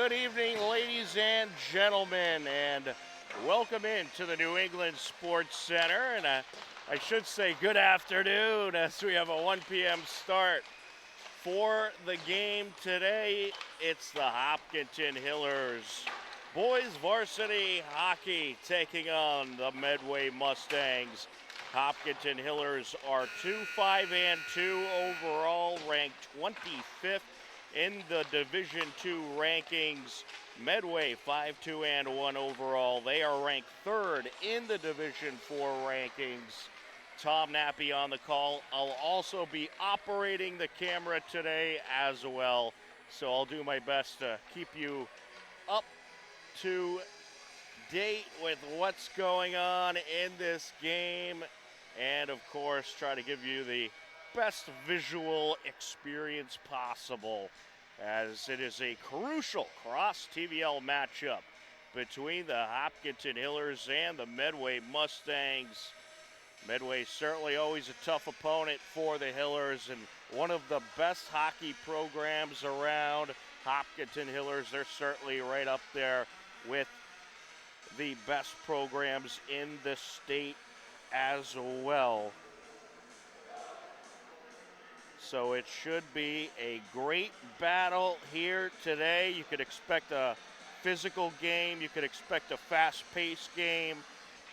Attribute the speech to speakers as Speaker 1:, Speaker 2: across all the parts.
Speaker 1: good evening, ladies and gentlemen, and welcome into the New England Sports Center. And I should say good afternoon as we have a 1 p.m. start for the game today. It's the Hopkinton Hillers boys varsity hockey taking on the Medway Mustangs. Hopkinton Hillers are 2-5-2 overall, ranked 25th in the Division II rankings. Medway 5-2-1 overall. They are ranked third in the Division IV rankings. Tom Nappy on the call. I'll also be operating the camera today as well, so I'll do my best to keep you up to date with what's going on in this game, and of course try to give you the best visual experience possible, as it is a crucial cross-TVL matchup between the Hopkinton Hillers and the Medway Mustangs. Medway certainly always a tough opponent for the Hillers and one of the best hockey programs around. Hopkinton Hillers, they're certainly right up there with the best programs in the state as well. So it should be a great battle here today. You could expect a physical game, you could expect a fast-paced game,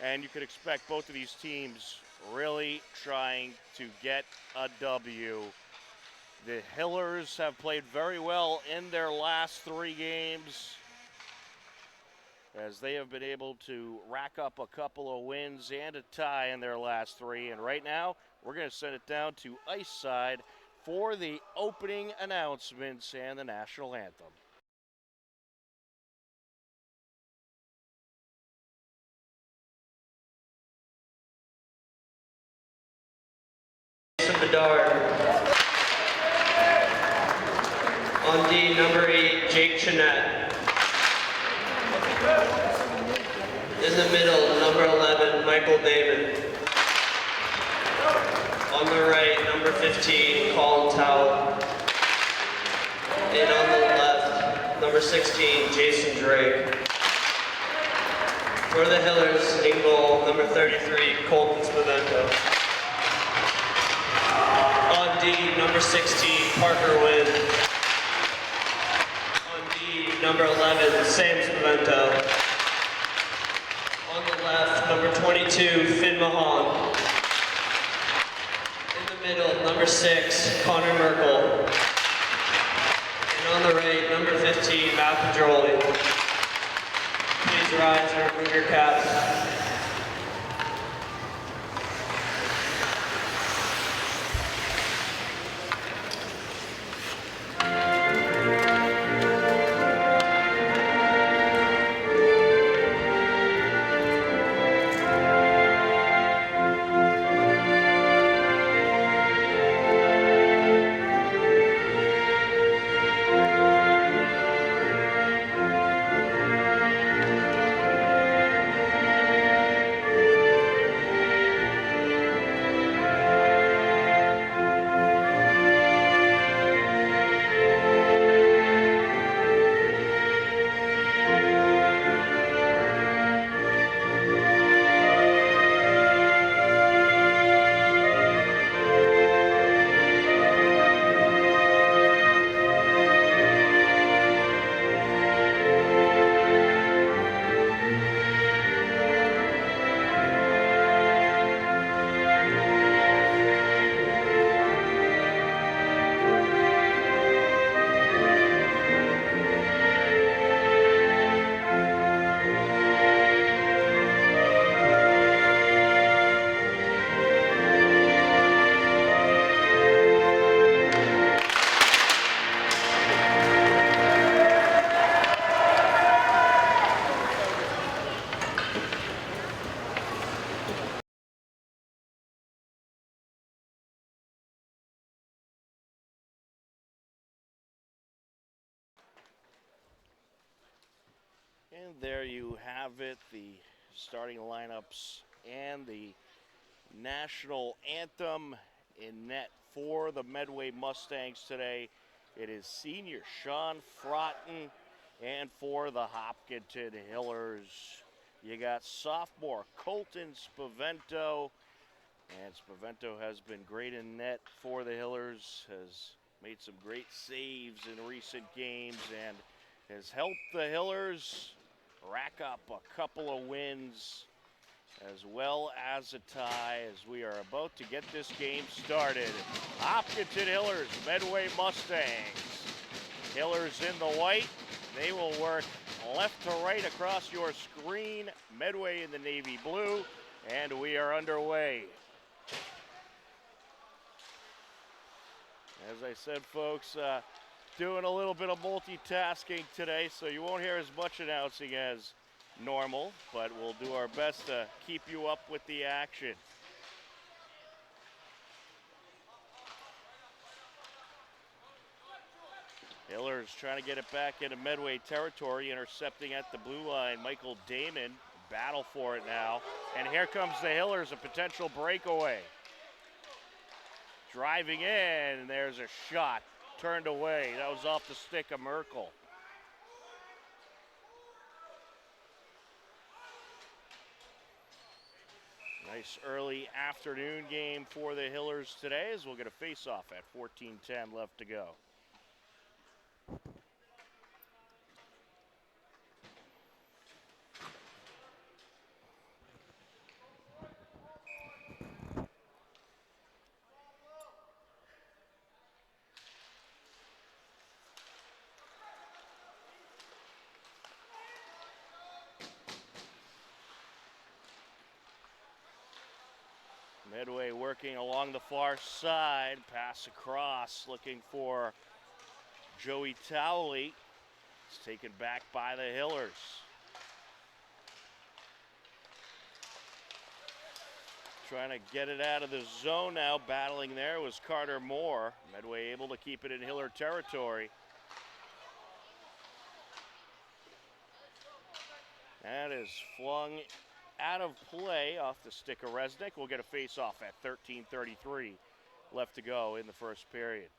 Speaker 1: and you could expect both of these teams really trying to get a W. The Hillers have played very well in their last 3 games, as they have been able to rack up a couple of wins and a tie in their last 3. And right now, we're going to send it down to ice side for the opening announcements and the national anthem.
Speaker 2: Bedard. On D, number 8, Jake Chinette. In the middle, number 11, Michael Damon. On the right, number 15, Colin Towell. And on the left, number 16, Jason Drake. For the Hillers, in goal, number 33, Colton Spavento. On D, number 16, Parker Wynn. On D, number 11, Sam Spavento. On the left, number 22, Finn Mahan. In the middle, number 6, Connor Merkel. And on the right, number 15, Matt Pedroli. Please rise and remove your caps.
Speaker 1: And there you have it, the starting lineups and the national anthem. In net for the Medway Mustangs today, it is senior Sean Frotton. And for the Hopkinton Hillers, you got sophomore Colton Spavento. And Spavento has been great in net for the Hillers, has made some great saves in recent games, and has helped the Hillers rack up a couple of wins as well as a tie as we are about to get this game started. Hopkinton Hillers, Medway Mustangs. Hillers in the white. They will work left to right across your screen. Medway in the navy blue, and we are underway. As I said, folks, doing a little bit of multitasking today, so you won't hear as much announcing as normal, but we'll do our best to keep you up with the action. Hillers trying to get it back into Medway territory, intercepting at the blue line. Michael Damon, battle for it now. And here comes the Hillers, a potential breakaway. Driving in, and there's a shot. Turned away. That was off the stick of Merkel. Nice early afternoon game for the Hillers today as we'll get a face-off at 14:10 left to go. Medway working along the far side, pass across, looking for Joey Towley. It's taken back by the Hillers. Trying to get it out of the zone now, battling there was Carter Moore. Medway able to keep it in Hiller territory. That is flung out of play off the stick of Resnick. We'll get a face-off at 13:33 left to go in the first period.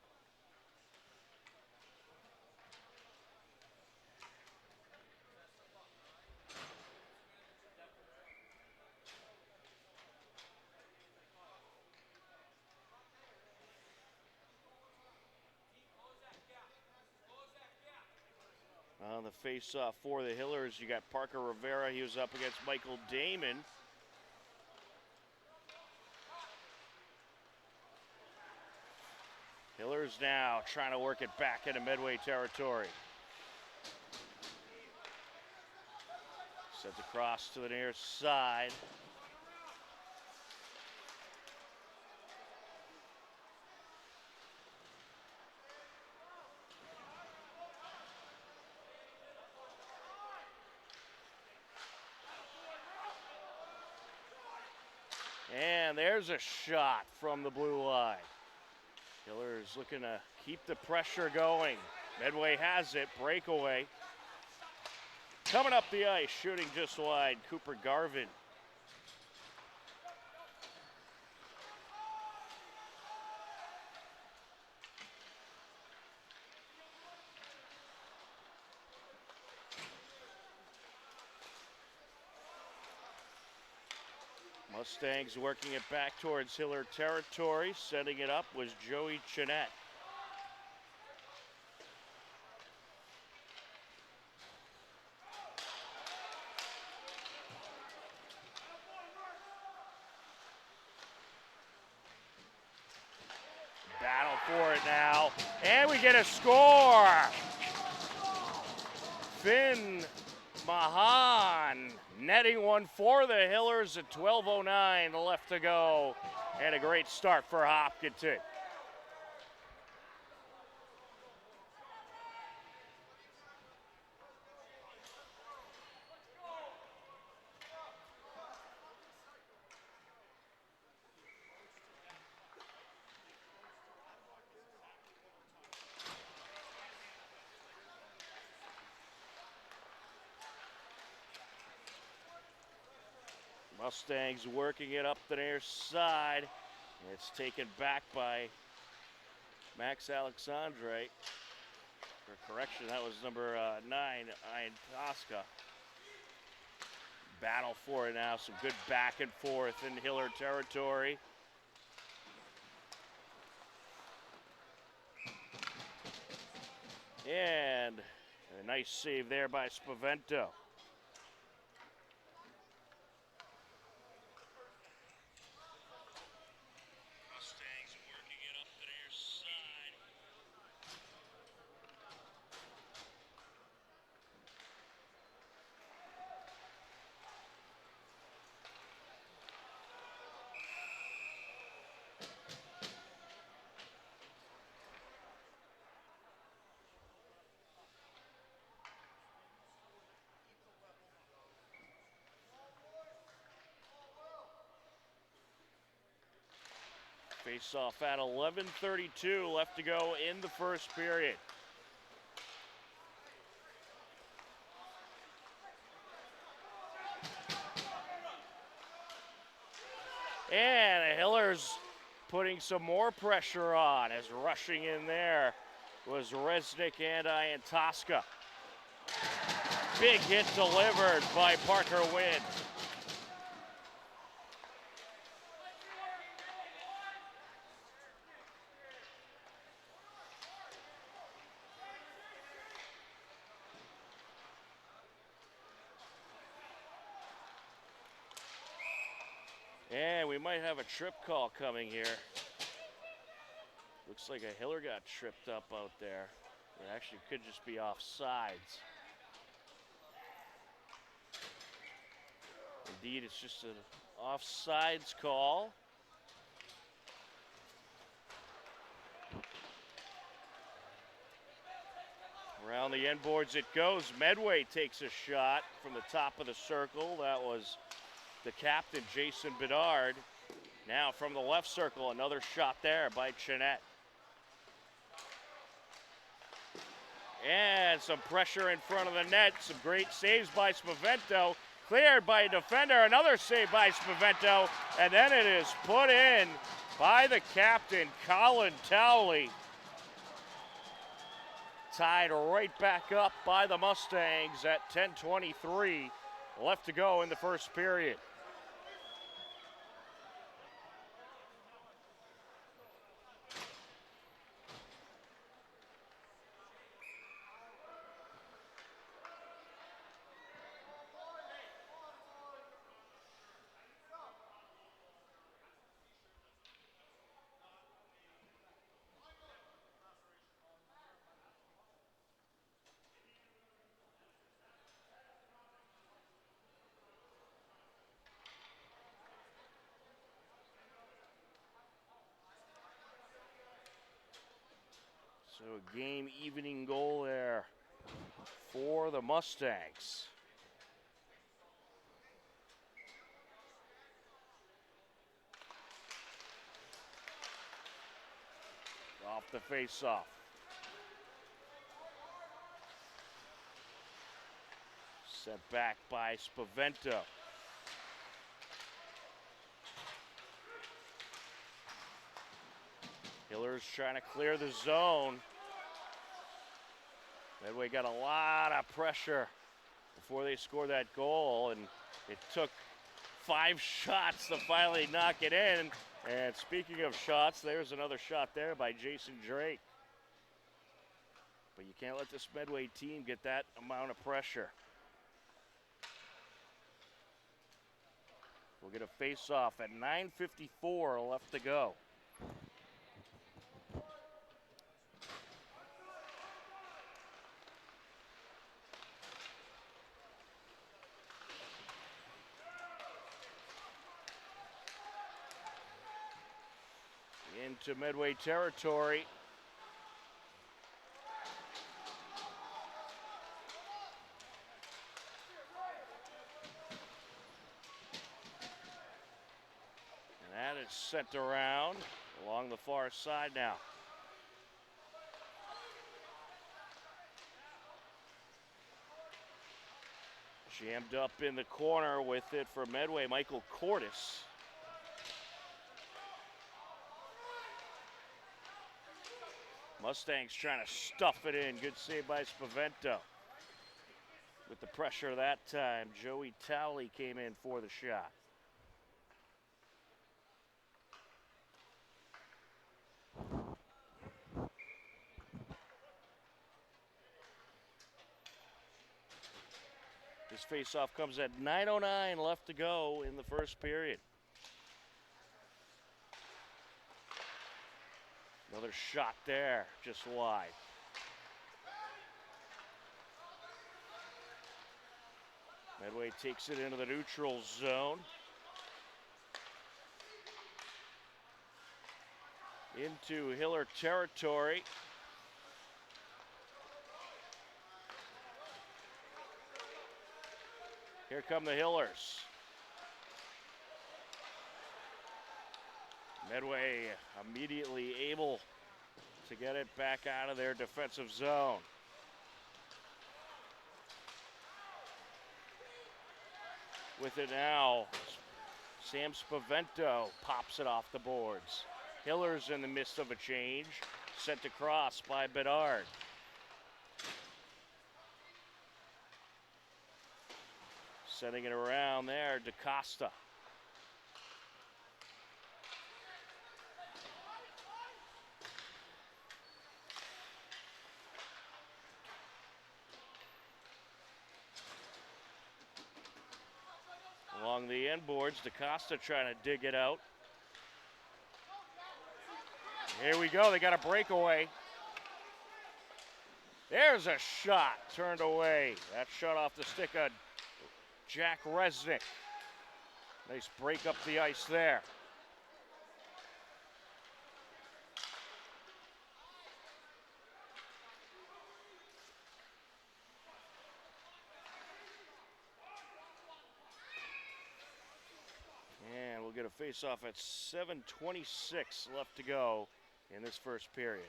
Speaker 1: On the face-off for the Hillers, you got Parker Rivera. He was up against Michael Damon. Hillers now trying to work it back into Medway territory. Sent across to the near side. And there's a shot from the blue line. Hillers looking to keep the pressure going. Medway has it, breakaway. Coming up the ice, shooting just wide, Cooper Garvin. Mustangs working it back towards Hiller territory. Setting it up was Joey Chinette. Battle for it now, and we get a score. Finn Mahan netting one for the Hillers at 12:09 left to go, and a great start for Hopkinton. Mustangs working it up the near side. It's taken back by Max Alexandre. For correction, that was number 9, Ian Tosca. Battle for it now. Some good back and forth in Hiller territory. And a nice save there by Spavento. Mustangs working it up to their side. Face off at 11:32 left to go in the first period. And Hiller's putting some more pressure on as rushing in there was Resnick and Ian Tosca. Big hit delivered by Parker Wynn. And we might have a trip call coming here. Looks like a Hiller got tripped up out there. It actually could just be offsides. Indeed, it's just an offsides call. Around the end boards it goes. Medway takes a shot from the top of the circle. That was the captain, Jason Bedard. Now from the left circle, another shot there by Chinette. And some pressure in front of the net. Some great saves by Spavento. Cleared by a defender. Another save by Spavento. And then it is put in by the captain, Colin Towley. Tied right back up by the Mustangs at 10:23 left to go in the first period. So a game evening goal there for the Mustangs. Off the face-off. Sent back by Spavento. Hiller's trying to clear the zone. Medway got a lot of pressure before they scored that goal, and it took 5 shots to finally knock it in. And speaking of shots, there's another shot there by Jason Drake. But you can't let this Medway team get that amount of pressure. We'll get a face-off at 9:54 left to go. Into Medway territory. And that is sent around along the far side now. Jammed up in the corner with it for Medway, Michael Cordes. Mustangs trying to stuff it in. Good save by Spavento. With the pressure that time, Joey Towley came in for the shot. This faceoff comes at 9:09 left to go in the first period. Another shot there, just wide. Medway takes it into the neutral zone. Into Hiller territory. Here come the Hillers. Medway immediately able to get it back out of their defensive zone. With it now, Sam Spavento pops it off the boards. Hillers in the midst of a change, sent across by Bedard. Sending it around there, DaCosta. Along the end boards, DaCosta trying to dig it out. Here we go, they got a breakaway. There's a shot turned away. That shot off the stick of Jack Resnick. Nice break up the ice there. And we'll get a face-off at 7:26 left to go in this first period.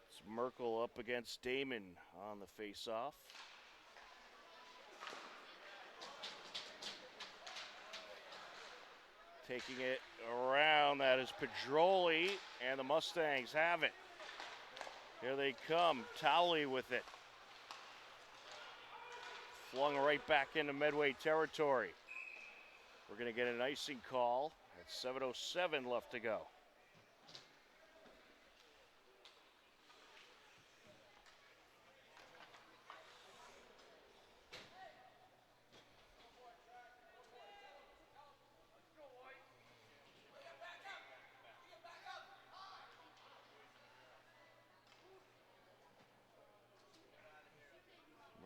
Speaker 1: It's Merkel up against Damon on the face-off. Taking it around, that is Pedroli, and the Mustangs have it. Here they come, Towley with it. Flung right back into Medway territory. We're gonna get an icing call at 7:07 left to go.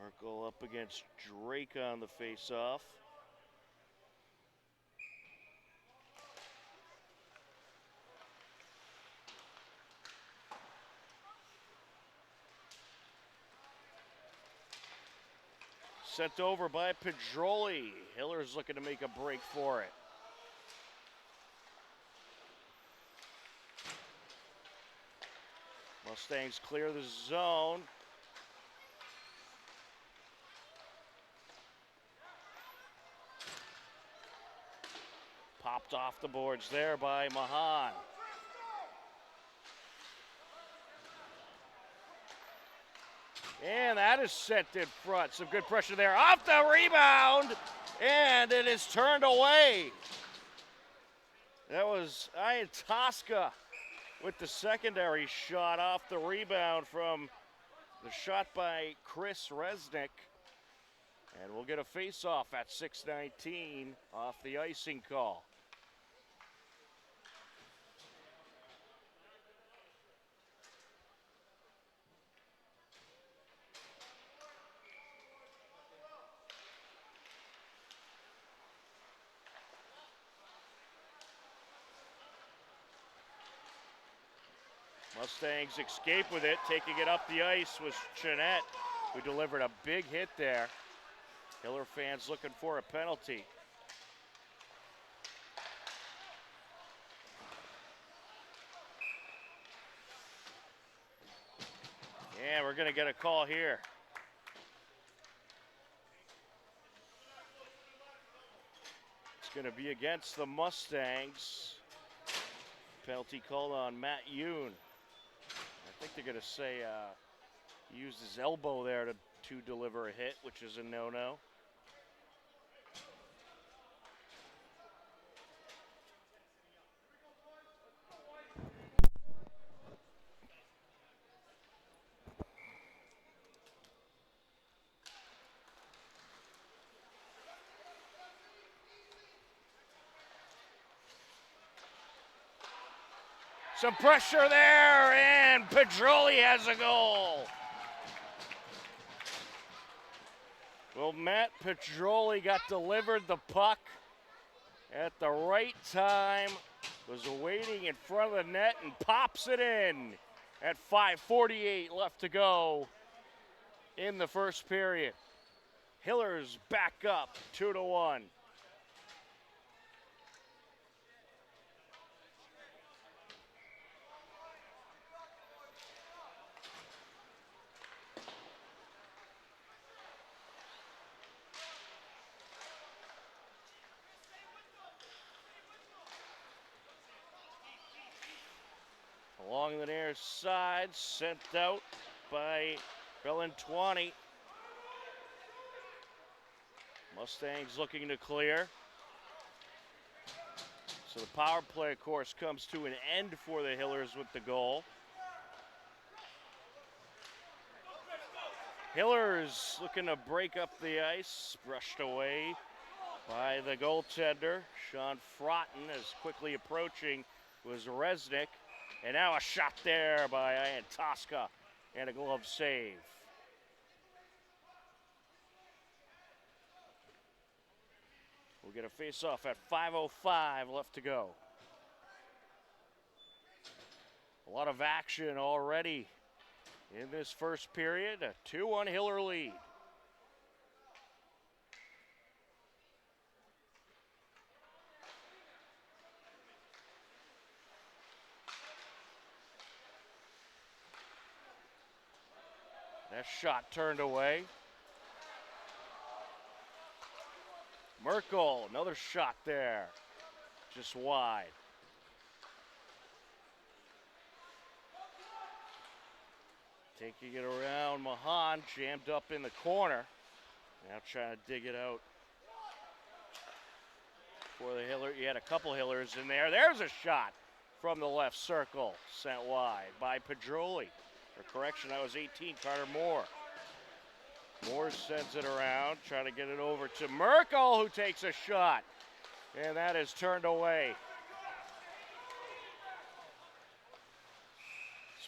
Speaker 1: Merkel up against Drake on the face-off. Sent over by Pedroli. Hiller's looking to make a break for it. Mustangs clear the zone. Popped off the boards there by Mahan. And that is sent in front. Some good pressure there. Off the rebound, and it is turned away. That was Ian Tosca with the secondary shot off the rebound from the shot by Chris Resnick. And we'll get a face-off at 6:19 off the icing call. Mustangs escape with it. Taking it up the ice was Chenette, who delivered a big hit there. Hiller fans looking for a penalty. And we're going to get a call here. It's going to be against the Mustangs. Penalty called on Matt Yoon. I think they're going to say he used his elbow there to deliver a hit, which is a no-no. Some pressure there, and Pedroli has a goal. Well, Matt Pedroli got delivered the puck at the right time, was waiting in front of the net and pops it in at 5:48 left to go in the first period. Hillers back up 2-1. Along the near side, sent out by Bellantuani. Mustangs looking to clear. So the power play, of course, comes to an end for the Hillers with the goal. Hillers looking to break up the ice, brushed away by the goaltender. Sean Frotton is quickly approaching, was Resnick. And now a shot there by Ian Tosca and a glove save. We'll get a face-off at 5:05 left to go. A lot of action already in this first period. A 2-1 Hiller lead. That shot turned away. Merkel, another shot there, just wide. Taking it around, Mahan jammed up in the corner. Now trying to dig it out for the Hiller. You had a couple Hillers in there. There's a shot from the left circle, sent wide by Pedroli. Or correction, that was 18, Carter Moore. Moore sends it around, trying to get it over to Merkel, who takes a shot. And that is turned away.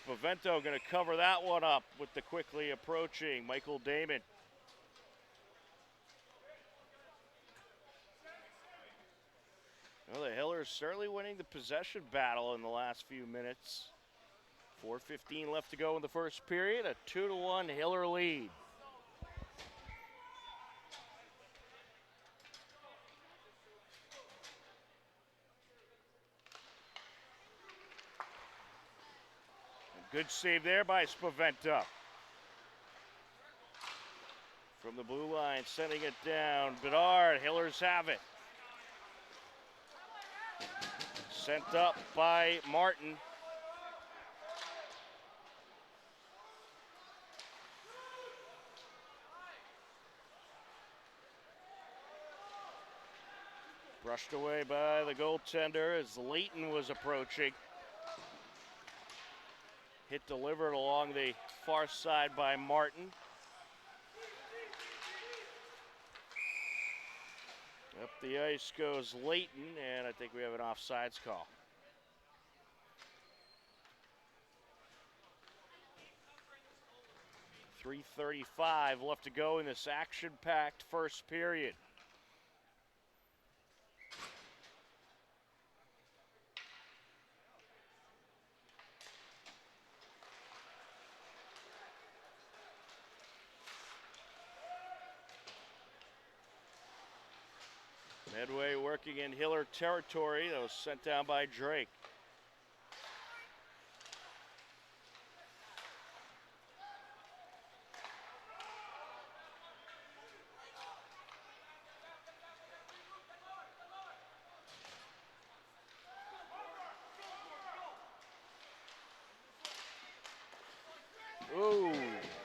Speaker 1: Spavento going to cover that one up with the quickly approaching Michael Damon. Well, the Hillers certainly winning the possession battle in the last few minutes. 4:15 left to go in the first period, a 2-1 Hiller lead. Good save there by Spaventa. From the blue line, sending it down. Bedard, Hillers have it. Sent up by Martin. Brushed away by the goaltender as Leighton was approaching. Hit delivered along the far side by Martin. Up the ice goes Leighton, and I think we have an offsides call. .335 left to go in this action-packed first period. Medway working in Hiller territory. That was sent down by Drake. A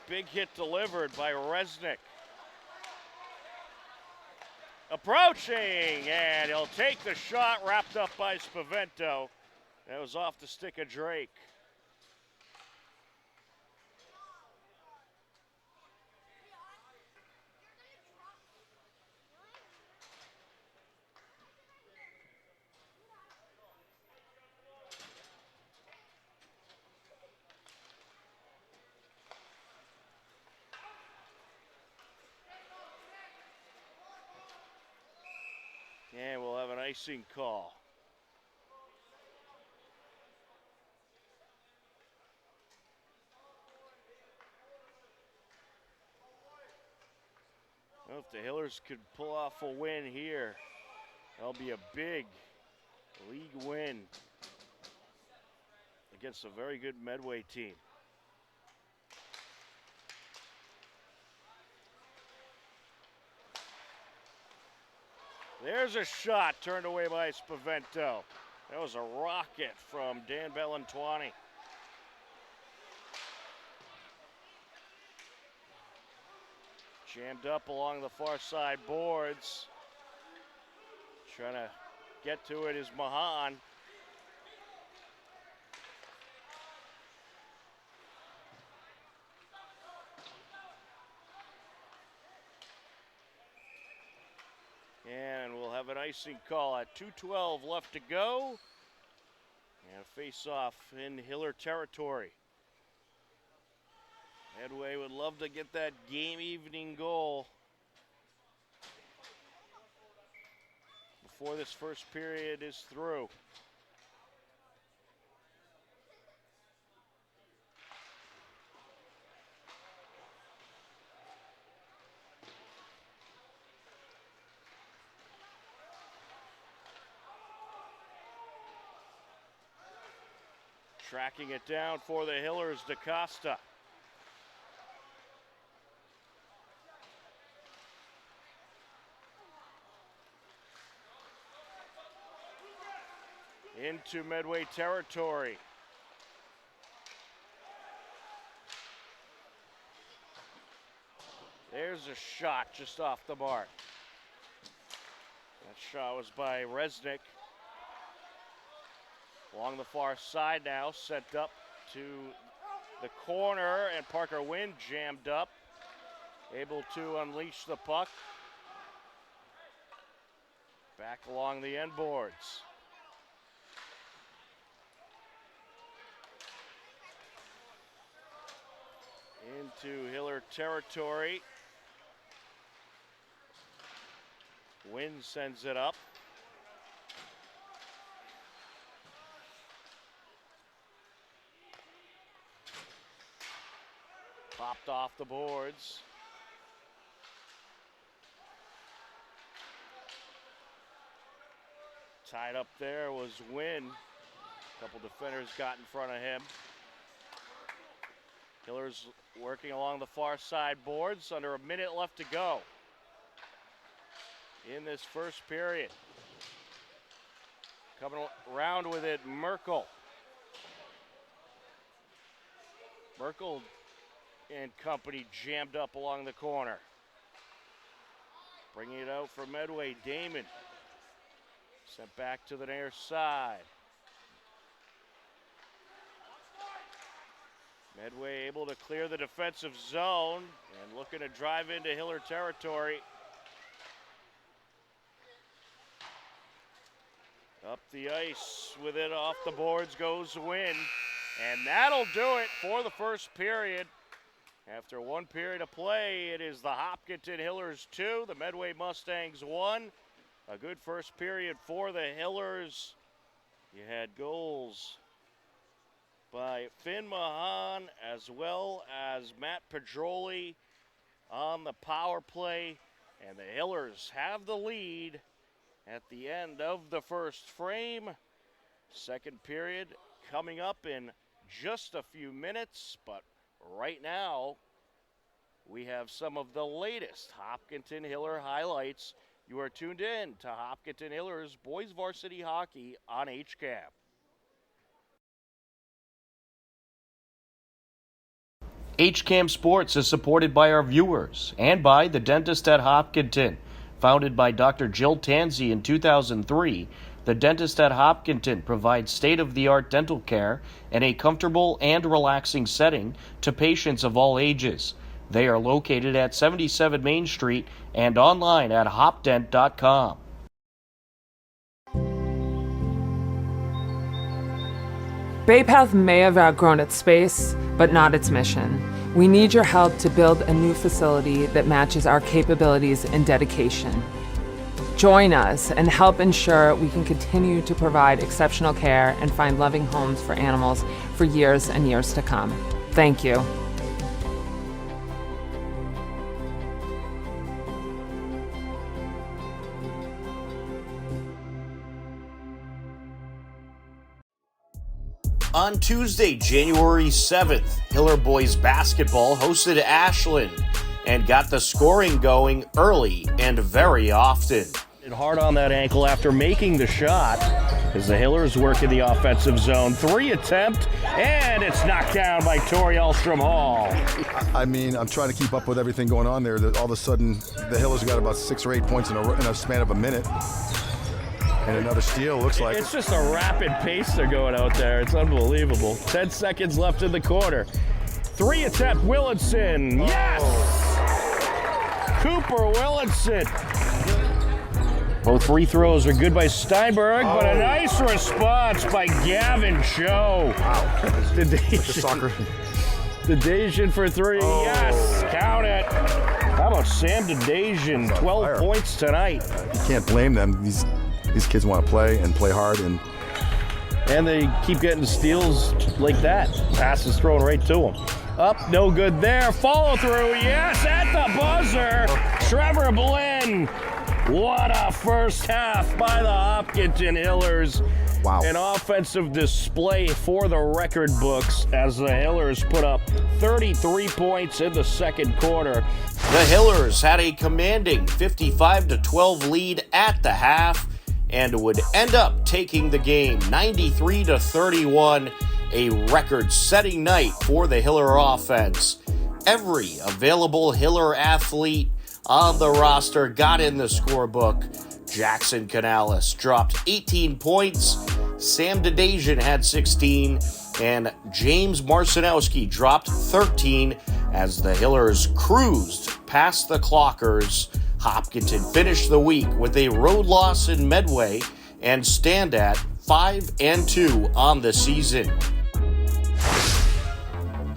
Speaker 1: big hit delivered by Resnick. Approaching, and he'll take the shot, wrapped up by Spavento. That was off the stick of Drake. And we'll have an icing call. Well, if the Hillers could pull off a win here, that'll be a big league win against a very good Medway team. There's a shot turned away by Spavento. That was a rocket from Dan Bellantuani. Jammed up along the far side boards. Trying to get to it is Mahan. And we'll have an icing call at 2:12 left to go. And a face-off in Hiller territory. Medway would love to get that game-evening goal before this first period is through. Tracking it down for the Hillers, DaCosta. Into Medway territory. There's a shot just off the mark. That shot was by Resnick. Along the far side now, sent up to the corner, and Parker Wynn jammed up, able to unleash the puck. Back along the end boards. Into Hiller territory. Wynn sends it up. Popped off the boards. Tied up there was Wynn. A couple defenders got in front of him. Hillers working along the far side boards. Under a minute left to go in this first period. Coming around with it, Merkel. Merkel and company jammed up along the corner. Bringing it out for Medway, Damon. Sent back to the near side. Medway able to clear the defensive zone and looking to drive into Hiller territory. Up the ice with it off the boards goes Wynn. And that'll do it for the first period. After one period of play, it is the Hopkinton Hillers 2, the Medway Mustangs 1. A good first period for the Hillers. You had goals by Finn Mahan as well as Matt Pedroli on the power play. And the Hillers have the lead at the end of the first frame. Second period coming up in just a few minutes, but right now we have some of the latest Hopkinton Hiller highlights. You are tuned in to Hopkinton Hillers Boys Varsity Hockey on HCAM. HCAM Sports is supported by our viewers and by the Dentist at Hopkinton. Founded by Dr. Jill Tansey in 2003, the Dentist at Hopkinton provides state-of-the-art dental care in a comfortable and relaxing setting to patients of all ages. They are located at 77 Main Street and online at hopdent.com.
Speaker 3: Bay Path may have outgrown its space, but not its mission. We need your help to build a new facility that matches our capabilities and dedication. Join us and help ensure we can continue to provide exceptional care and find loving homes for animals for years and years to come. Thank you.
Speaker 1: On Tuesday, January 7th, Hiller Boys Basketball hosted Ashland and got the scoring going early and very often. Hard on that ankle after making the shot as the Hillers work in the offensive zone. 3 attempt, and it's knocked down by Tori Elstrom Hall.
Speaker 4: I mean, I'm trying to keep up with everything going on there. All of a sudden, the Hillers got about 6 or 8 points in a span of a minute. And another steal, looks like.
Speaker 1: It's just a rapid pace they're going out there. It's unbelievable. 10 seconds left in the quarter. 3 attempt, Willinson. Yes! Cooper Willinson. Both free throws are good by Steinberg, but a nice response by Gavin Cho.
Speaker 4: Wow.
Speaker 1: Dedajian for 3. Yes, count it. How about Sam Dedajian? 12 points tonight.
Speaker 4: You can't blame them. These kids want to play and play hard, and
Speaker 1: they keep getting steals like that. Passes thrown right to them. Up, no good there. Follow through, yes, at the buzzer. Trevor Blinn. What a first half by the Hopkinton Hillers.
Speaker 4: Wow.
Speaker 1: An offensive display for the record books as the Hillers put up 33 points in the second quarter. The Hillers had a commanding 55-12 lead at the half and would end up taking the game 93-31, a record-setting night for the Hiller offense. Every available Hiller athlete on the roster got in the scorebook. Jackson Canales dropped 18 points, Sam Dedajian had 16, and James Marcinowski dropped 13 as the Hillers cruised past the Clockers. Hopkinton finished the week with a road loss in Medway and stand at 5-2 on the season.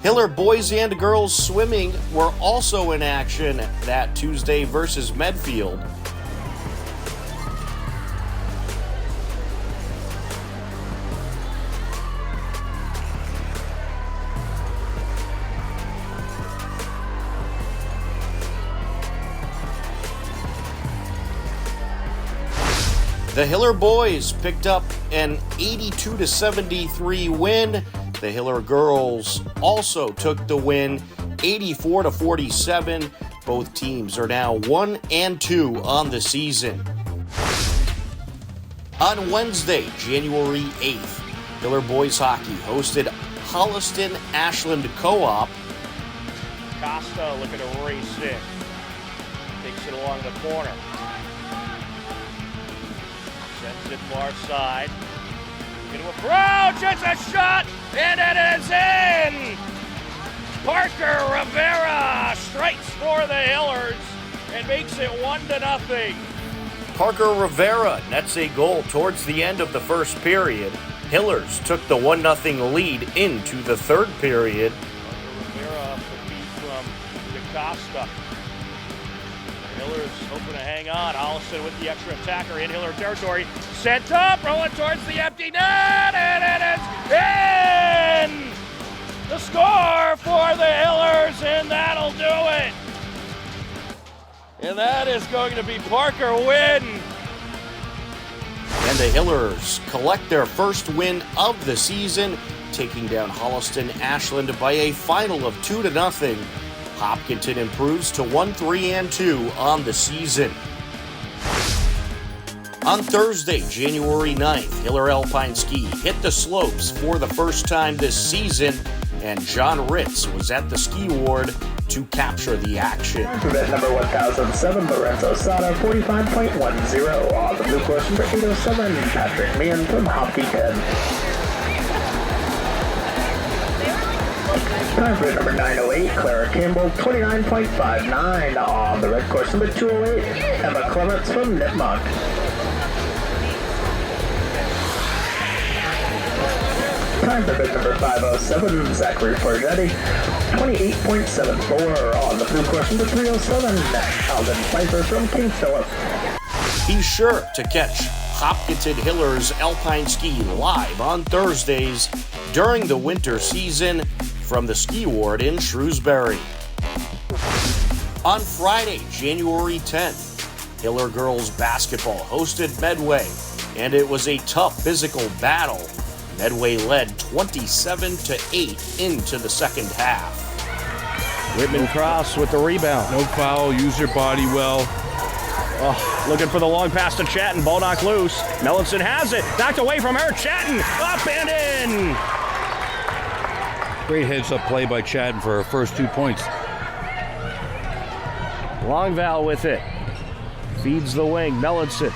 Speaker 1: Hiller boys and girls swimming were also in action that Tuesday versus Medfield. The Hiller boys picked up an 82-73 win. The Hiller girls also took the win 84-47. Both teams are now 1-2 on the season. On Wednesday, January 8th, Hiller boys hockey hosted Holliston Ashland Co-op. Costa looking to race in. Takes it along the corner. Sends it far side. Into approach, it's a shot, and it is in! Parker Rivera strikes for the Hillers and makes it 1-0. Parker Rivera nets a goal towards the end of the first period. Hillers took the 1-0 lead into the third period. Parker Rivera off the feed from DaCosta. Hillers hoping to hang on. Allison with the extra attacker in Hiller territory. Sent up, rolling towards the empty net, and it is in! The score for the Hillers, and that'll do it. And that is going to be Parker Wynn. And the Hillers collect their first win of the season, taking down Holliston Ashland by a final of 2-0. Hopkinton improves to 1-3-2 on the season. On Thursday, January 9th, Hiller Alpine Ski hit the slopes for the first time this season and John Ritz was at the ski ward to capture the action.
Speaker 5: Event number 1007, Lorenzo Sada, 45.10. On the blue course, number 807, Patrick Meehan from Hopkinton. Time for number 908, Clara Campbell, 29.59. On the red course, number 208, Emma Clements from Nipmuc. Time for bid number 507, Zachary Forgetti, 28.74. On the blue course, number 307, Alden Pfeiffer from King Philip.
Speaker 1: Be sure to catch Hopkinton Hillers Alpine Ski live on Thursdays during the winter season from the ski ward in Shrewsbury. On Friday, January 10th, Hiller girls basketball hosted Medway, and it was a tough physical battle. Medway led 27-8 into the second half. Whitman Cross with the rebound.
Speaker 6: No foul, use your body well.
Speaker 1: Oh, looking for the long pass to Chatton, ball knocked loose. Mellinson has it, knocked away from her, Chatton, up and in!
Speaker 6: Great heads-up play by Chatton for her first 2 points.
Speaker 1: Longval with it. Feeds the wing, Mellinson.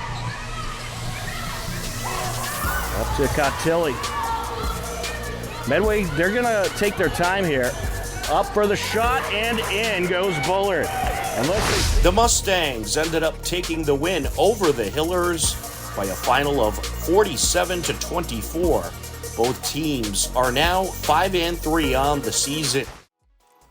Speaker 1: Up to Cotilli. Medway, they're gonna take their time here. Up for the shot, and in goes Bullard. The Mustangs ended up taking the win over the Hillers by a final of 47-24. Both teams are now 5-3 on the season.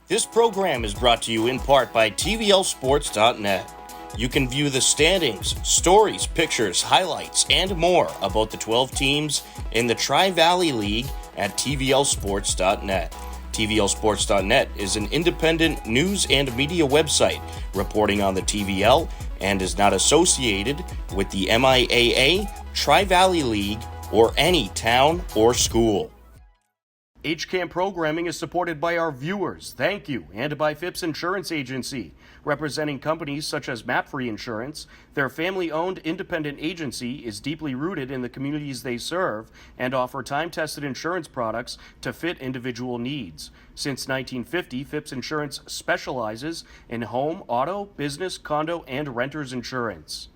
Speaker 1: This program is brought to you in part by TVLsports.net. You can view the standings, stories, pictures, highlights, and more about the 12 teams in the Tri-Valley League at TVLsports.net. TVLsports.net is an independent news and media website reporting on the TVL and is not associated with the MIAA, Tri-Valley League, or any town or school. HCAM programming is supported by our viewers, thank you, and by Phipps Insurance Agency, representing companies such as MapFree Insurance. Their family-owned independent agency is deeply rooted in the communities they serve and offer time-tested insurance products to fit individual needs. Since 1950, Phipps Insurance specializes in home, auto, business, condo, and renters insurance.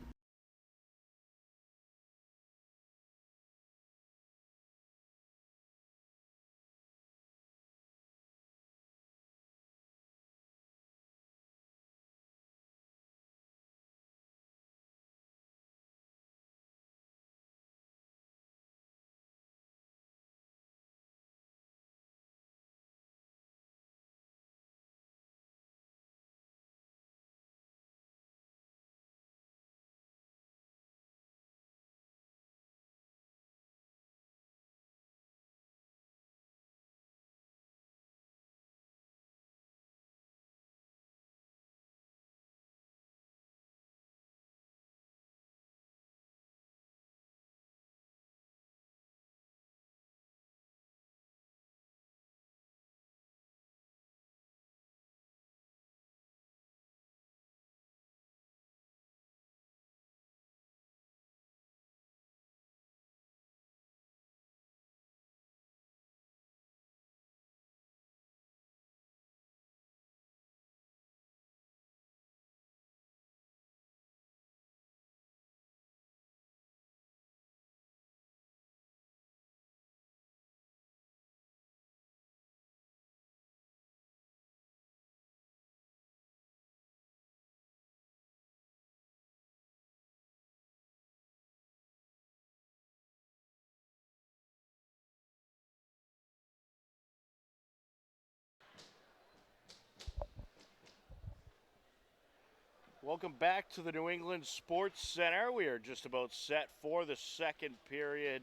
Speaker 1: Welcome back to the New England Sports Center. We are just about set for the second period.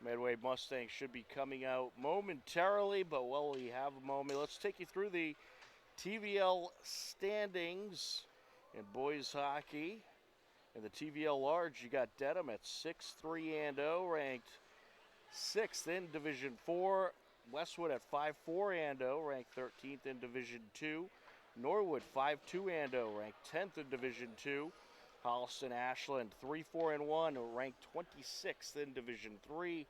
Speaker 1: Medway Mustangs should be coming out momentarily, but while we have a moment, let's take you through the TVL standings in boys hockey. In the TVL large, you got Dedham at 6-3-0, ranked 6th in Division 4. Westwood at 5-4-0, ranked 13th in Division 2. Norwood 5-2-0, ranked 10th in Division 2. Holliston Ashland 3-4-1, ranked 26th in Division 3.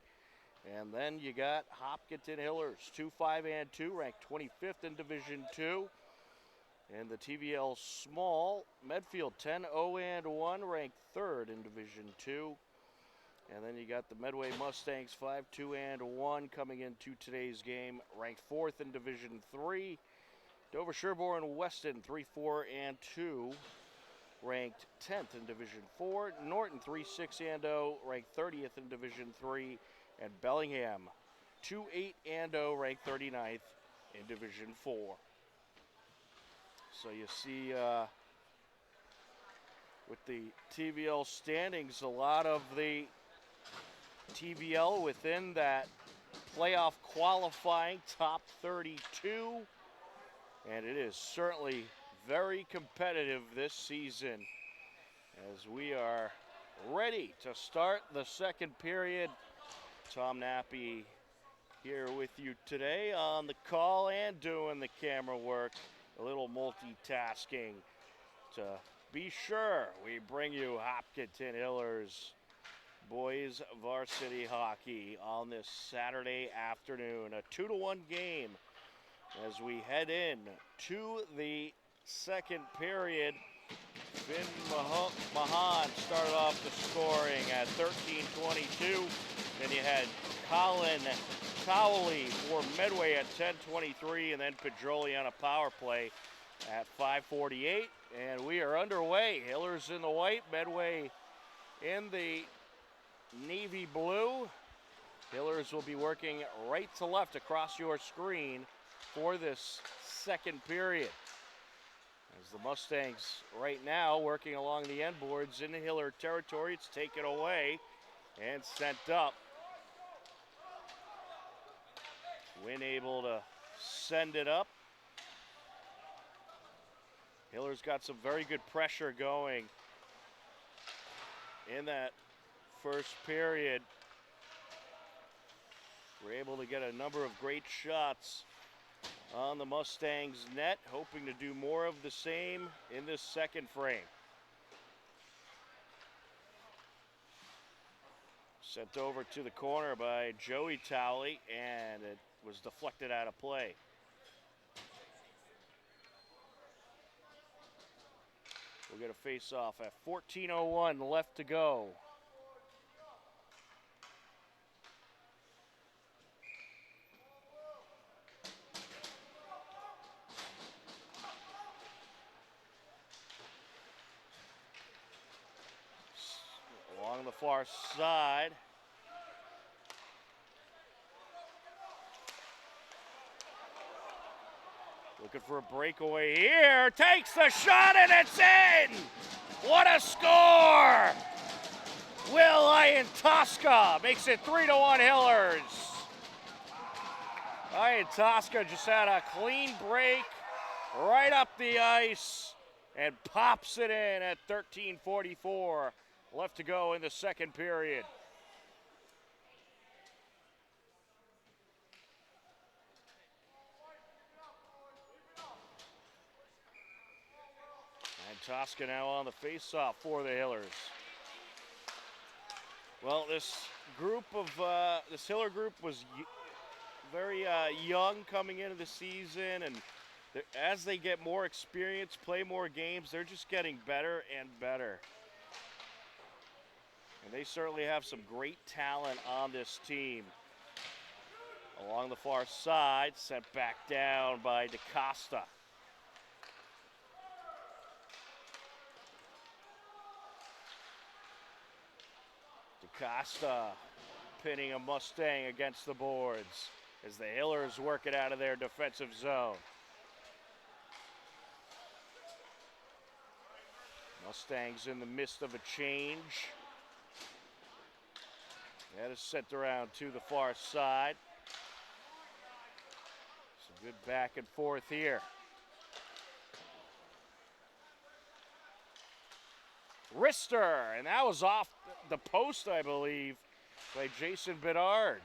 Speaker 1: And then you got Hopkinton Hillers, 2-5-2, ranked 25th in Division II. And the TVL Small, Medfield 10-0-1, ranked 3rd in Division II. And then you got the Medway Mustangs 5-2-1 coming into today's game, ranked 4th in Division III. Dover Sherborne Weston 3-4-2, ranked 10th in Division IV. Norton 3-6-0, ranked 30th in Division III. And Bellingham 2-8-0, ranked 39th in Division IV. So you see with the TVL standings, a lot of the TVL within that playoff qualifying top 32. And it is certainly very competitive this season as we are ready to start the second period. Tom Nappy here with you today on the call and doing the camera work, a little multitasking to be sure we bring you Hopkinton Hillers boys varsity hockey on this Saturday afternoon. A 2-1 game as we head in to the second period. Finn Mahan started off the scoring at 13:22. Then you had Colin Cowley for Medway at 10:23, and then Pedroli on a power play at 5:48. And we are underway. Hillers in the white, Medway in the navy blue. Hillers will be working right to left across your screen for this second period. As the Mustangs right now working along the end boards in the Hiller territory. It's taken away and sent up. Wynn able to send it up. Hiller's got some very good pressure going in that first period. We're able to get a number of great shots on the Mustangs net, hoping to do more of the same in this second frame. Sent over to the corner by Joey Towley, and it was deflected out of play. We'll get a face-off at 14:01 left to go. Along the far side. Looking for a breakaway here. Takes the shot and it's in! What a score! Will Ian-Tosca makes it 3-1 Hillers. Ian-Tosca just had a clean break right up the ice and pops it in at 13:44 left to go in the second period. And Tosca now on the face-off for the Hillers. Well, this Hiller group was very young coming into the season, and as they get more experience, play more games, they're just getting better and better. And they certainly have some great talent on this team. Along the far side, sent back down by DaCosta. DaCosta pinning a Mustang against the boards as the Hillers work it out of their defensive zone. Mustangs in the midst of a change. That is sent around to the far side. Some good back and forth here. Wrister, and that was off the post, I believe, by Jason Bedard.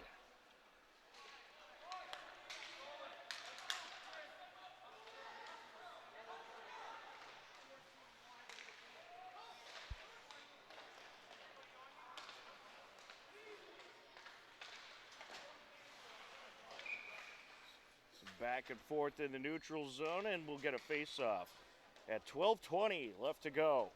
Speaker 1: Back and forth in the neutral zone, and we'll get a face-off at 12:20 left to go.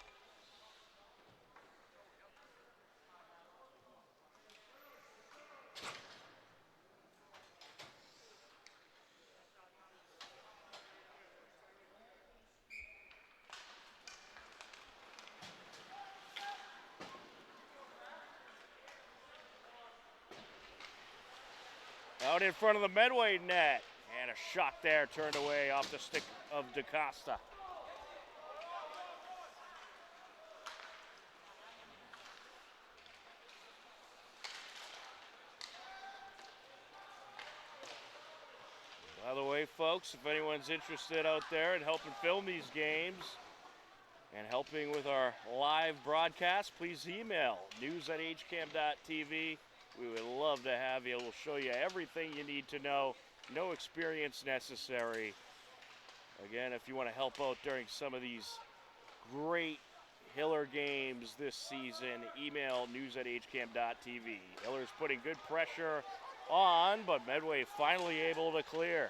Speaker 1: Out in front of the Medway net. And a shot there turned away off the stick of DaCosta. By the way, folks, if anyone's interested out there in helping film these games and helping with our live broadcast, please email news@hcam.tv. We would love to have you. We'll show you everything you need to know. No experience necessary. Again, if you want to help out during some of these great Hiller games this season, email news@hcam.tv. Hiller's putting good pressure on, but Medway finally able to clear.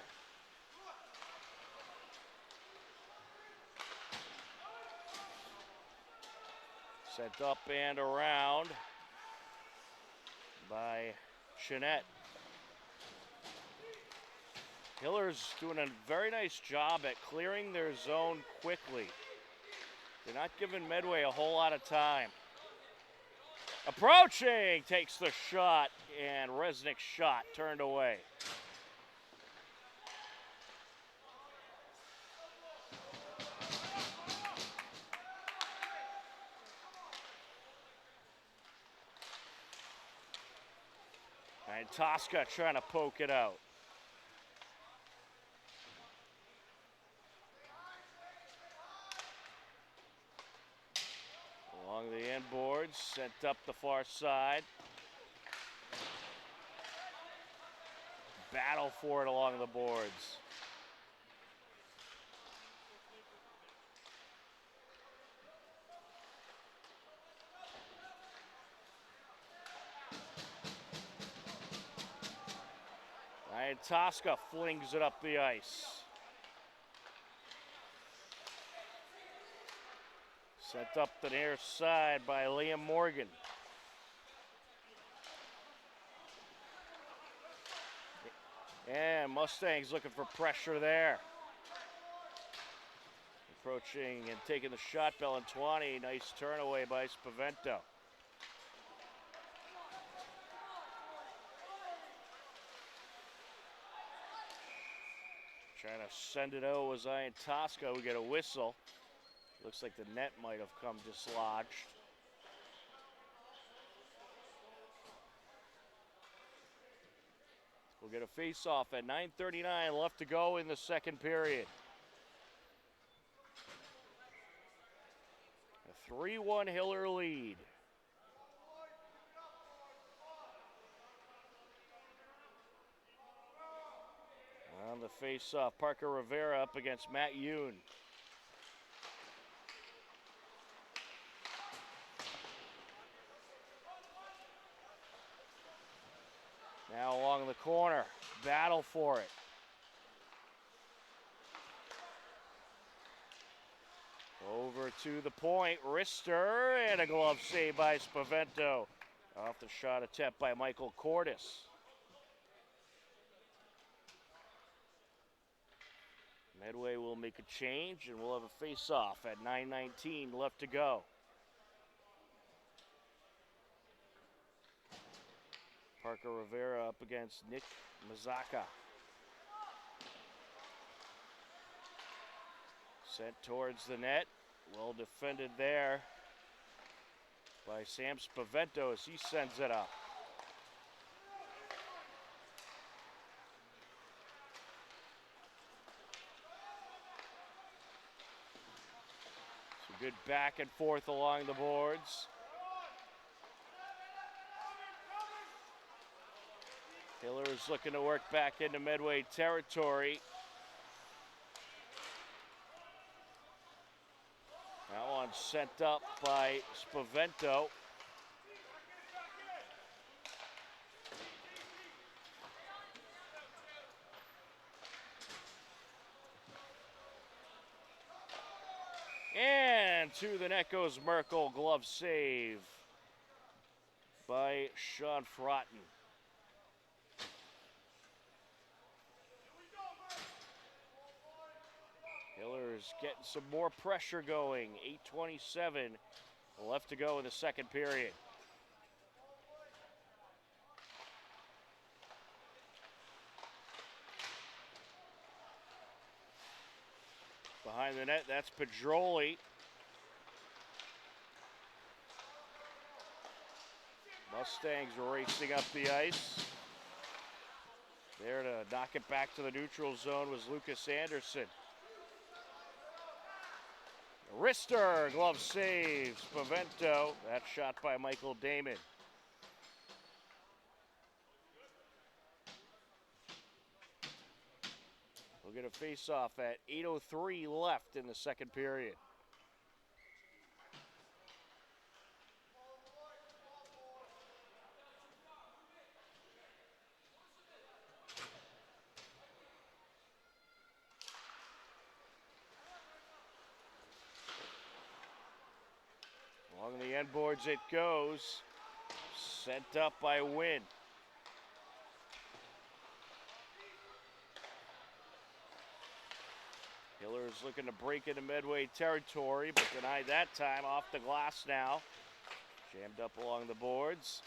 Speaker 1: Sent up and around by Chenette. Hiller's doing a very nice job at clearing their zone quickly. They're not giving Medway a whole lot of time. Approaching, takes the shot, and Resnick's shot turned away. And Tosca trying to poke it out. Along the end boards, sent up the far side. Battle for it along the boards. And Tosca flings it up the ice. Sent up the near side by Liam Morgan. And Mustangs looking for pressure there. Approaching and taking the shot, Bellantuani. Nice turn away by Spavento. Trying to send it out was Ian Tosca. We get a whistle. Looks like the net might have come dislodged. We'll get a face-off at 9:39 left to go in the second period. A 3-1 Hiller lead. On the face-off, Parker Rivera up against Matt Yoon. Now along the corner, battle for it. Over to the point, wrister, and a glove save by Spavento. Off the shot attempt by Michael Cordes. Medway will make a change, and we'll have a face-off at 9:19 left to go. Parker Rivera up against Nick Mazaka. Sent towards the net. Well defended there by Sam Spavento as he sends it up. Some good back and forth along the boards. Hiller is looking to work back into Medway territory. That one sent up by Spavento. And to the net goes Merkel. Glove save by Sean Froughton. Hillers getting some more pressure going. 8:27 left to go in the second period. Behind the net, that's Pedroli. Mustangs racing up the ice. There to knock it back to the neutral zone was Lucas Anderson. Rister, glove saves, Pavento. That shot by Michael Damon. We'll get a face-off at 8:03 left in the second period. Along the end boards it goes. Sent up by Wynn. Hillers looking to break into Medway territory, but denied that time. Off the glass now. Jammed up along the boards.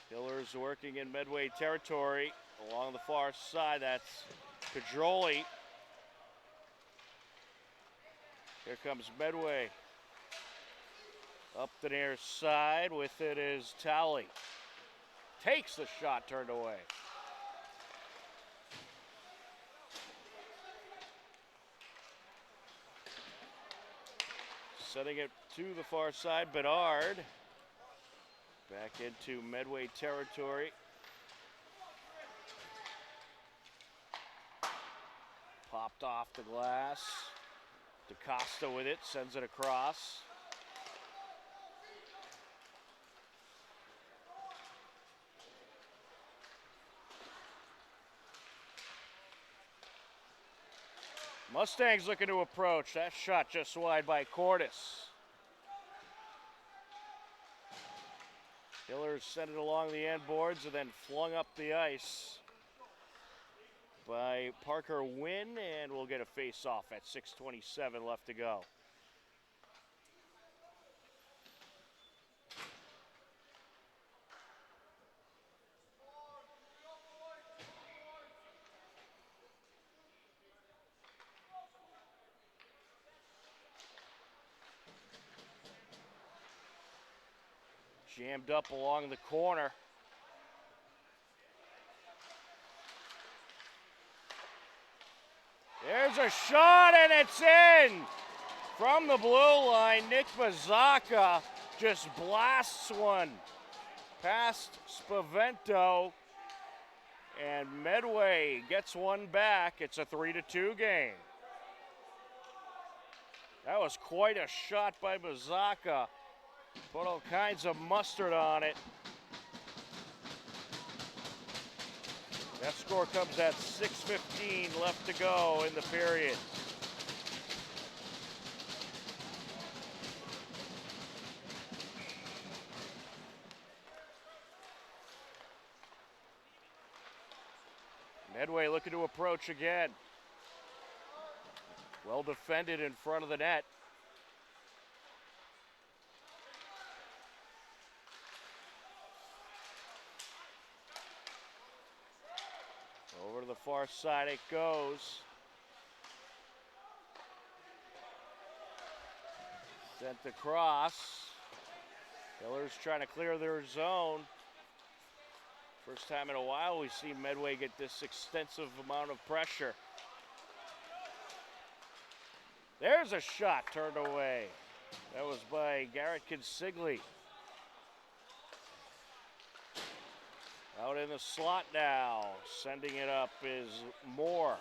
Speaker 1: Hillers working in Medway territory along the far side. That's Pedroli. Here comes Medway. Up the near side, with it is Talley. Takes the shot, turned away. Setting it to the far side, Bedard. Back into Medway territory. Popped off the glass. DaCosta with it, sends it across. Mustangs looking to approach. That shot just wide by Cordes. Hillers sent it along the end boards and then flung up the ice by Parker Wynn, and we'll get a face-off at 6:27 left to go. Jammed up along the corner. There's a shot and it's in! From the blue line, Nick Mazzocca just blasts one past Spavento, and Medway gets one back. It's a 3-2 game. That was quite a shot by Mazzocca. Put all kinds of mustard on it. That score comes at 6:15 left to go in the period. Medway looking to approach again. Well defended in front of the net. Over to the far side it goes. Sent across. Hillers trying to clear their zone. First time in a while we've seen Medway get this extensive amount of pressure. There's a shot turned away. That was by Garrett Consigli. Out in the slot now. Sending it up is Moore.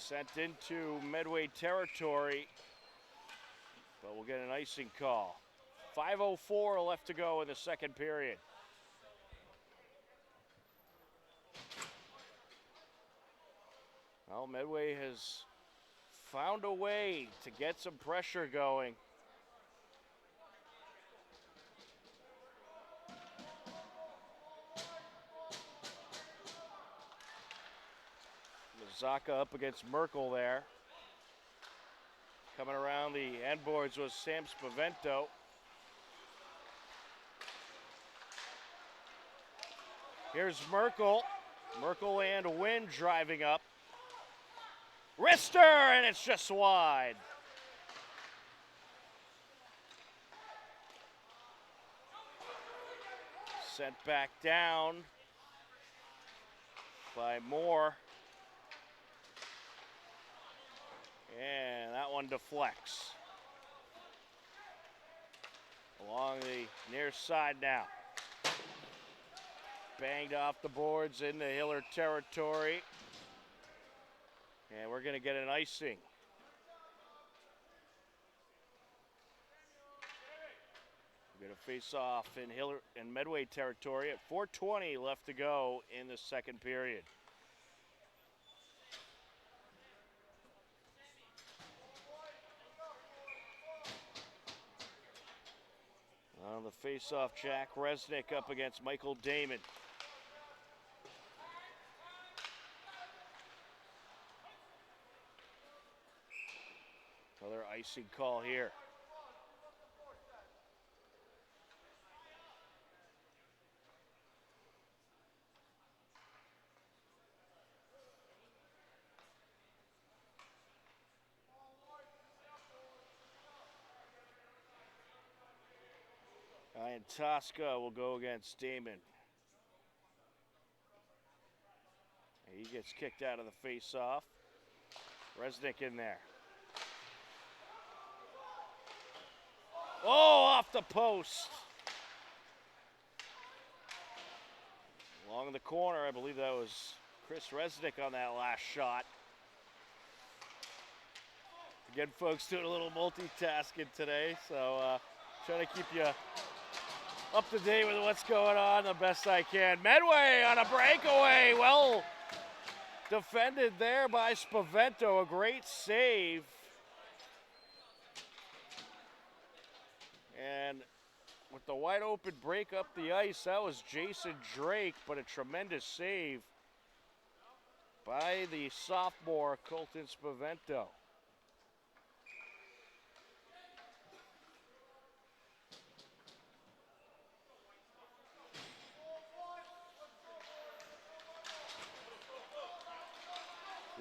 Speaker 1: Sent into Medway territory, but we'll get an icing call. 5:04 left to go in the second period. Well, Medway has found a way to get some pressure going. Zaka up against Merkel there. Coming around the end boards was Sam Spavento. Here's Merkel. Merkel and Wynn driving up. Wrister, and it's just wide. Sent back down by Moore. And that one deflects. Along the near side now. Banged off the boards into Hiller territory. And we're going to get an icing. We're going to face off in Hiller and Medway territory at 4:20 left to go in the second period. On the face-off, Jack Resnick up against Michael Damon. Another icing call here. And Tosca will go against Damon. He gets kicked out of the face-off. Resnick in there. Oh, off the post. Along the corner, I believe that was Chris Resnick on that last shot. Again, folks, doing a little multitasking today, so trying to keep you up to date with what's going on the best I can. Medway on a breakaway. Well defended there by Spavento. A great save. And with the wide open break up the ice, that was Jason Drake, but a tremendous save by the sophomore Colton Spavento.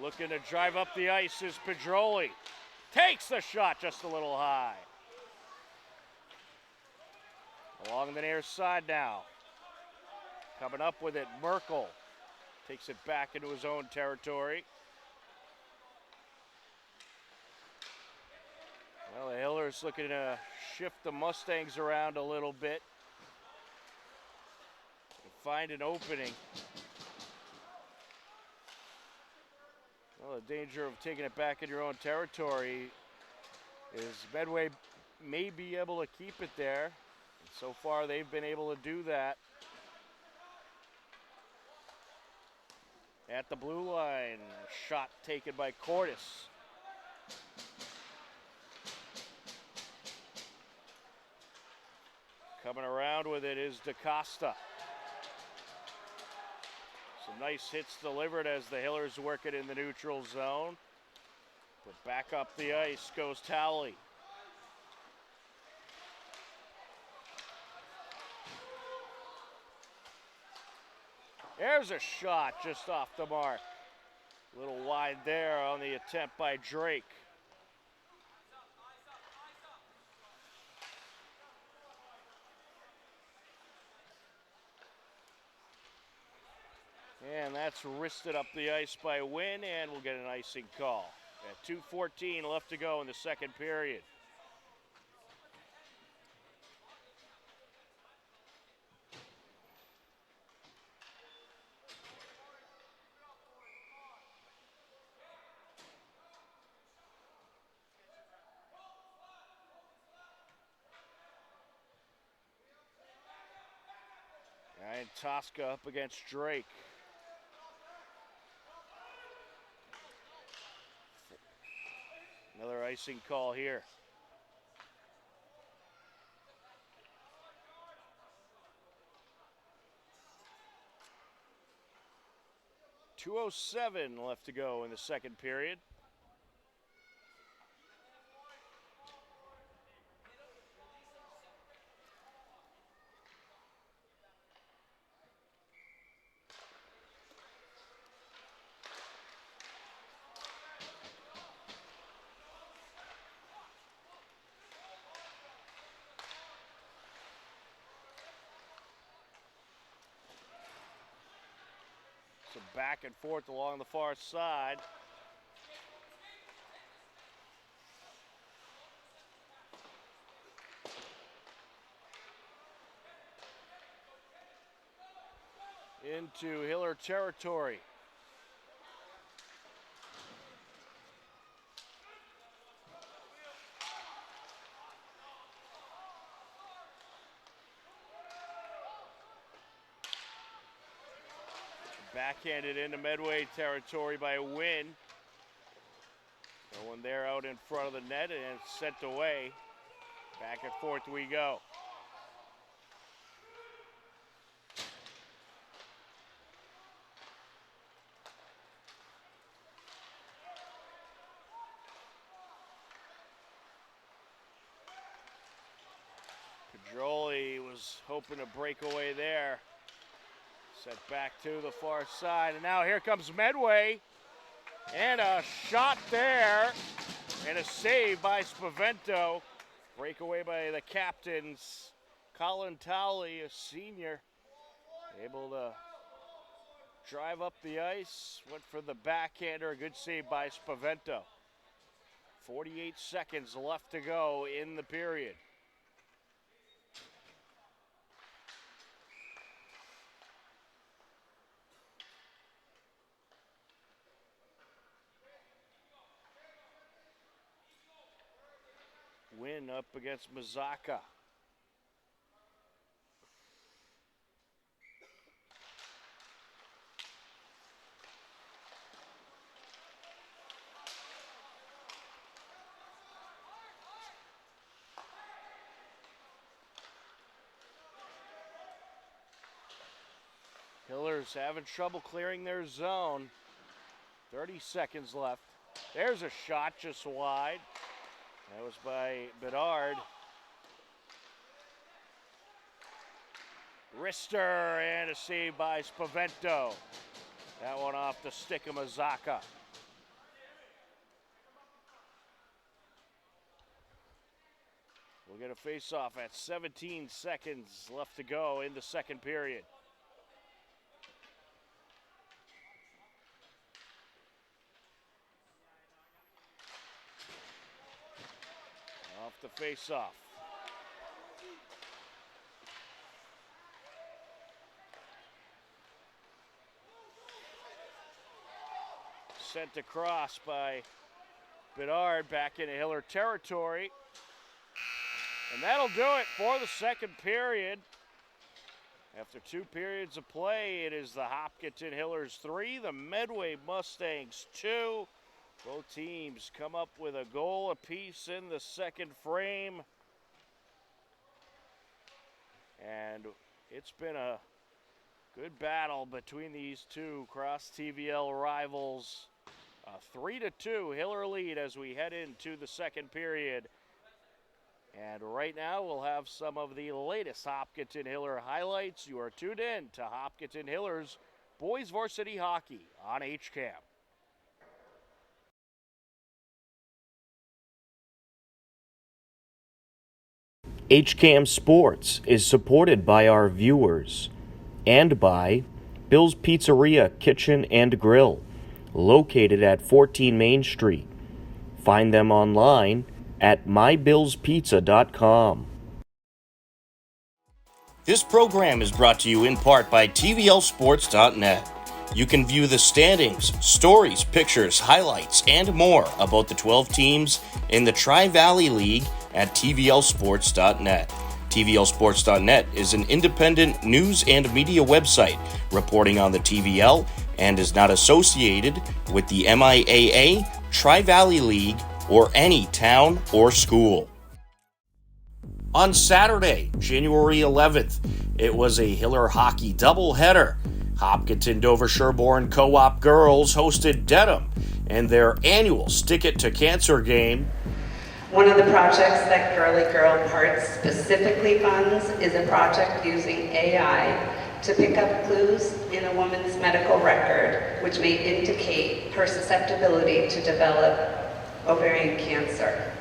Speaker 1: Looking to drive up the ice is Pedroli. Takes the shot just a little high. Along the near side now. Coming up with it, Merkel. Takes it back into his own territory. Well, the Hillers looking to shift the Mustangs around a little bit. And find an opening. Well, the danger of taking it back in your own territory is Medway may be able to keep it there. And so far, they've been able to do that. At the blue line, shot taken by Cordes. Coming around with it is DaCosta. Some nice hits delivered as the Hillers work it in the neutral zone. But back up the ice goes Towley. There's a shot just off the mark. A little wide there on the attempt by Drake. And that's wristed up the ice by Wynn, and we'll get an icing call. At 2:14 left to go in the second period. And Tosca up against Drake. Another icing call here. .207 left to go in the second period. So back and forth along the far side. Into Hiller territory. Backhanded into Medway territory by Wynn. No one there out in front of the net, and it's sent away. Back and forth we go. Pedroli was hoping to break away there. Set back to the far side, and now here comes Medway. And a shot there, and a save by Spavento. Breakaway by the captains. Colin Towley, a senior, able to drive up the ice. Went for the backhander, a good save by Spavento. 48 seconds left to go in the period. Win up against Mazaka. Hillers having trouble clearing their zone. 30 seconds left. There's a shot just wide. That was by Bedard. Rister, and a save by Spavento. That one off the stick of Mazaka. We'll get a face-off at 17 seconds left to go in the second period. Off the face-off. Sent across by Bedard back into Hiller territory. And that'll do it for the second period. After 2 periods of play, it is the Hopkinton Hillers 3, the Medway Mustangs 2. Both teams come up with a goal apiece in the second frame. And it's been a good battle between these two cross-TVL rivals. 3-2 Hiller lead as we head into the second period. And right now we'll have some of the latest Hopkinton Hiller highlights. You are tuned in to Hopkinton Hillers Boys Varsity Hockey on HCAM.
Speaker 7: HCAM Sports is supported by our viewers and by Bill's Pizzeria Kitchen and Grill, located at 14 Main Street. Find them online at mybillspizza.com. This program is brought to you in part by TVLsports.net. You can view the standings, stories, pictures, highlights, and more about the 12 teams in the Tri-Valley League at TVLsports.net. TVLsports.net is an independent news and media website reporting on the TVL and is not associated with the MIAA, Tri-Valley League, or any town or school. On Saturday, January 11th, it was a Hiller hockey doubleheader. Hopkinton Dover Sherborne Co-op girls hosted Dedham in their annual Stick It to Cancer game.
Speaker 8: One of the projects that Girly Girl Parts specifically funds is a project using AI to pick up clues in a woman's medical record, which may indicate her susceptibility to develop ovarian cancer.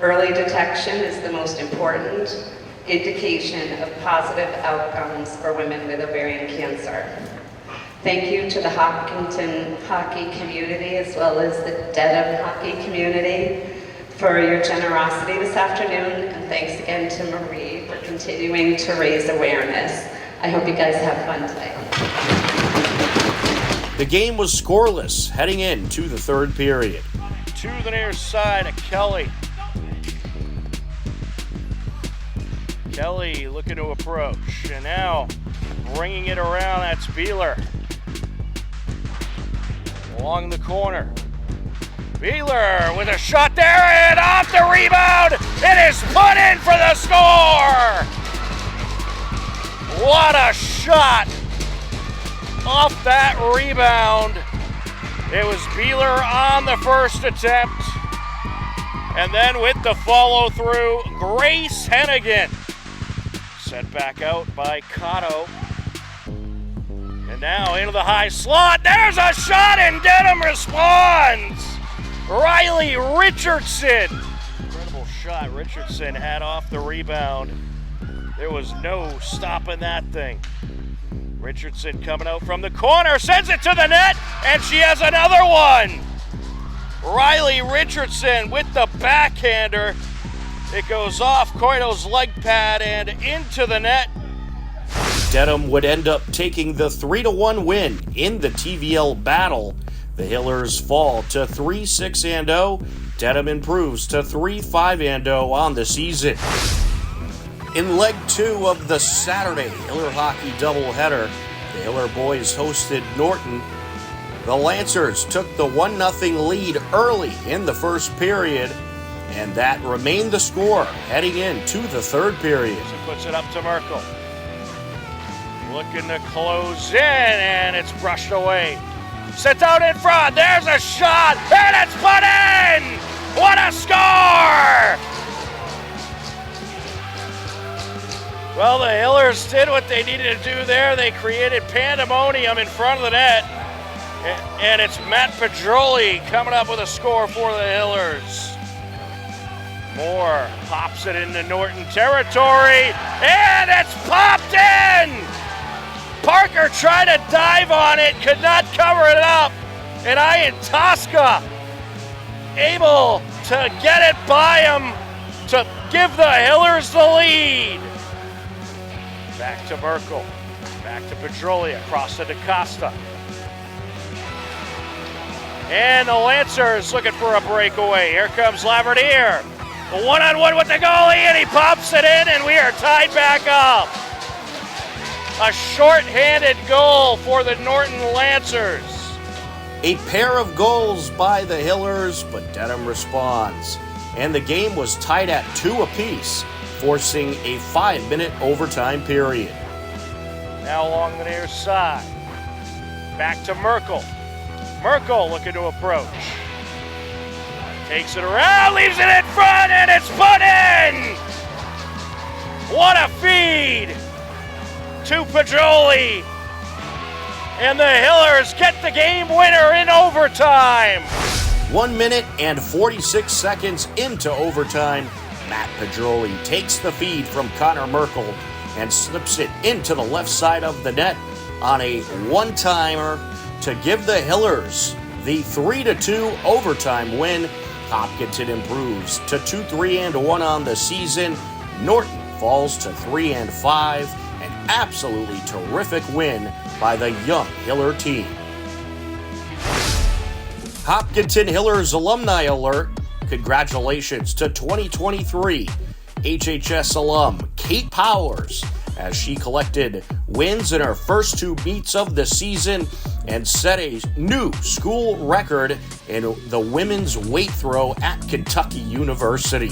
Speaker 8: Early detection is the most important indication of positive outcomes for women with ovarian cancer. Thank you to the Hopkinton hockey community as well as the Dedham hockey community for your generosity this afternoon, and thanks again to Marie for continuing to raise awareness. I hope you guys have fun today.
Speaker 7: The game was scoreless heading into the third period.
Speaker 1: To the near side of Kelly. Kelly looking to approach, and now bringing it around, that's Beeler. Along the corner. Beeler with a shot there, and off the rebound, it is put in for the score! What a shot off that rebound. It was Beeler on the first attempt, and then with the follow through, Grace Hennigan. Set back out by Cotto. And now into the high slot. There's a shot and Dedham responds. Riley Richardson. Incredible shot Richardson had off the rebound. There was no stopping that thing. Richardson coming out from the corner, sends it to the net, and she has another one. Riley Richardson with the backhander. It goes off Coito's leg pad and into the net.
Speaker 7: Dedham would end up taking the 3-1 win in the TVL battle. The Hillers fall to 3-6-0. Dedham improves to 3-5-0 on the season. In leg 2 of the Saturday Hiller hockey doubleheader, the Hiller boys hosted Norton. The Lancers took the 1-0 lead early in the first period, and that remained the score heading into the third period.
Speaker 1: He puts it up to Merkel. Looking to close in, and it's brushed away. Sent out in front, there's a shot, and it's put in! What a score! Well, the Hillers did what they needed to do there. They created pandemonium in front of the net, and it's Matt Pedroli coming up with a score for the Hillers. Moore pops it into Norton territory, and it's popped in! Parker tried to dive on it, could not cover it up, and Ian Tosca able to get it by him to give the Hillers the lead. Back to Merkel, back to Pedroli, across to DaCosta. And the Lancers looking for a breakaway. Here comes Laverdiere. One-on-one with the goalie, and he pops it in, and we are tied back up. A short-handed goal for the Norton Lancers.
Speaker 7: A pair of goals by the Hillers, but Dedham responds. And the game was tied at 2 apiece, forcing a 5-minute overtime period.
Speaker 1: Now along the near side. Back to Merkel. Merkel looking to approach. Takes it around, leaves it in front, and it's put in! What a feed to Pedroli. And the Hillers get the game winner in overtime.
Speaker 7: 1 minute and 46 seconds into overtime, Matt Pedroli takes the feed from Connor Merkel and slips it into the left side of the net on a one-timer to give the Hillers the 3-2 overtime win. Hopkinton improves to 2-3-1 on the season. Norton falls to 3-5. An absolutely terrific win by the young Hiller team. Hopkinton Hillers alumni alert. Congratulations to 2023
Speaker 1: HHS alum Kate Powers as she collected wins in her first 2 meets of the season and set a new school record in the women's weight throw at Kentucky University.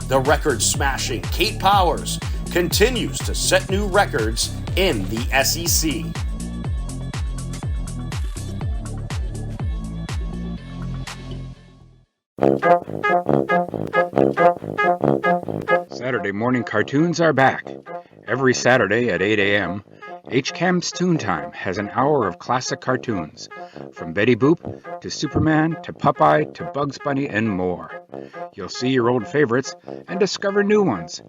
Speaker 1: The record-smashing Kate Powers continues to set new records in the SEC.
Speaker 9: Saturday morning cartoons are back. Every Saturday at 8 a.m., HCAM's Toon Time has an hour of classic cartoons, from Betty Boop to Superman to Popeye to Bugs Bunny and more. You'll see your old favorites and discover new ones.